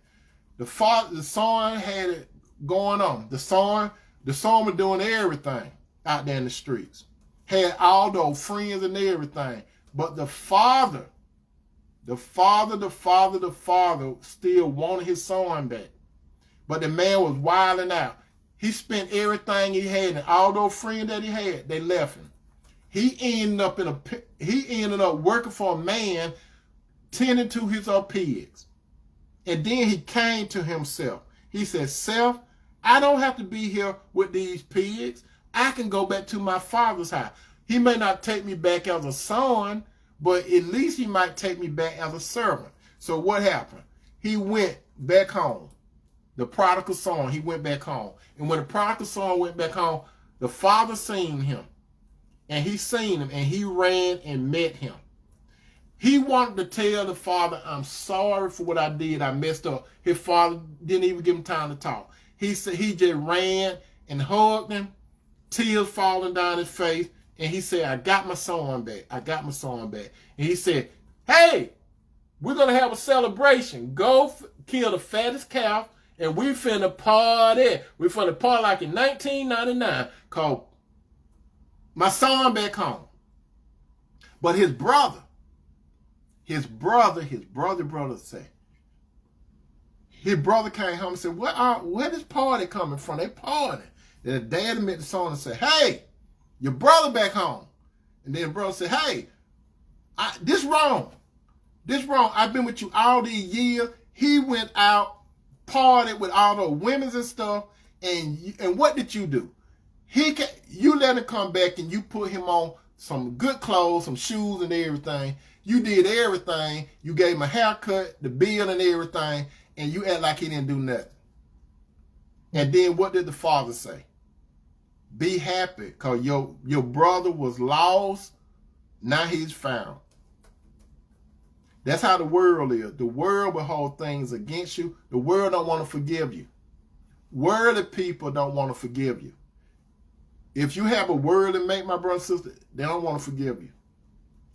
The son had it going on. The son was doing everything out there in the streets. Had all those friends and everything. But the father still wanted his son back. But the man was wilding out. He spent everything he had, and all those friends that he had, they left him. He ended up working for a man tending to his pigs. And then he came to himself. He said, Self, I don't have to be here with these pigs. I can go back to my father's house. He may not take me back as a son, but at least he might take me back as a servant. So what happened? He went back home. The prodigal son, he went back home. And when the prodigal son went back home, the father seen him. And he seen him, and he ran and met him. He wanted to tell the father, I'm sorry for what I did. I messed up. His father didn't even give him time to talk. He said he just ran and hugged him, tears falling down his face, and he said, I got my son back. I got my son back. And he said, hey, we're going to have a celebration. Go kill the fattest calf And we finna party. We finna party like in 1999 called My Son Back Home. But his brother say, his brother came home and said, where this party coming from? They party. Then the dad met the son and said, hey, your brother back home. And then the brother said, hey, this wrong. This wrong. I've been with you all these years. He went out, partied with all the women and stuff. And what did you do? You let him come back and you put him on some good clothes, some shoes and everything. You did everything. You gave him a haircut, the bill and everything. And you act like he didn't do nothing. And then what did the father say? Be happy because your brother was lost. Now he's found. That's how the world is. The world will hold things against you. The world don't want to forgive you. Worldly people don't want to forgive you. If you have a word to make, my brother and sister, they don't want to forgive you.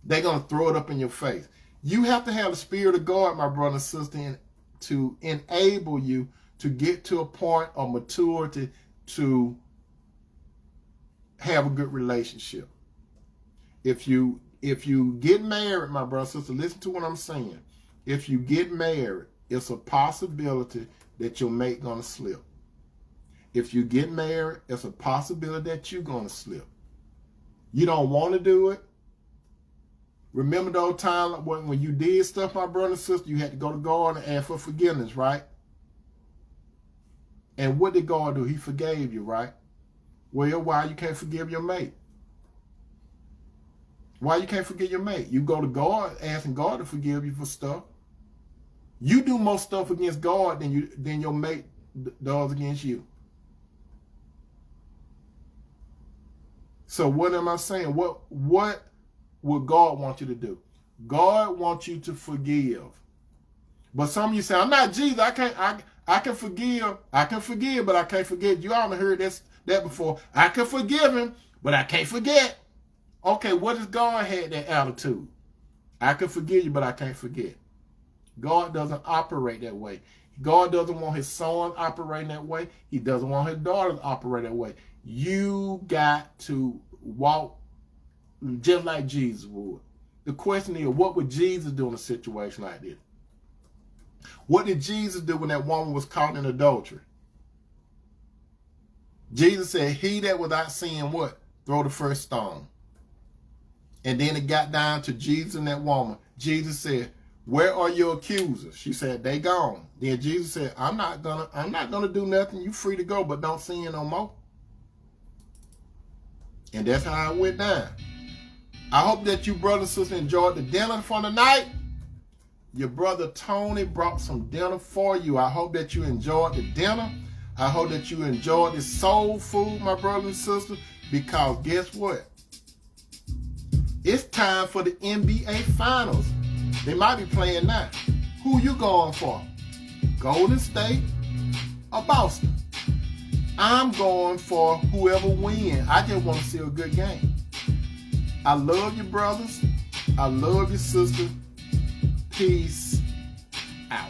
They're going to throw it up in your face. You have to have the Spirit of God, my brother and sister, to enable you to get to a point of maturity to have a good relationship. If you get married, my brother and sister, listen to what I'm saying. If you get married, it's a possibility that your mate gonna slip. If you get married, it's a possibility that you're gonna slip. You don't want to do it. Remember those times when you did stuff, my brother and sister, you had to go to God and ask for forgiveness, right? And what did God do? He forgave you, right? Well, why you can't forgive your mate? Why you can't forgive your mate? You go to God asking God to forgive you for stuff. You do more stuff against God than your mate does against you. So what am I saying? What would God want you to do? God wants you to forgive. But some of you say, I'm not Jesus. I can forgive. I can forgive, but I can't forget. You all have heard that before. I can forgive him, but I can't forget. Okay, what if God had that attitude? I can forgive you, but I can't forget. God doesn't operate that way. God doesn't want his son operating that way. He doesn't want his daughters operating that way. You got to walk just like Jesus would. The question is, what would Jesus do in a situation like this? What did Jesus do when that woman was caught in adultery? Jesus said, he that without sin, what? Throw the first stone. And then it got down to Jesus and that woman. Jesus said, where are your accusers? She said, they gone. Then Jesus said, I'm not gonna do nothing. You free to go, but don't sin no more. And that's how it went down. I hope that you brothers and sisters enjoyed the dinner for the night. Your brother Tony brought some dinner for you. I hope that you enjoyed the dinner. I hope that you enjoyed this soul food, my brothers and sisters, because guess what? It's time for the NBA Finals. They might be playing now. Who you going for? Golden State or Boston? I'm going for whoever wins. I just want to see a good game. I love you, brothers. I love you, sister. Peace out.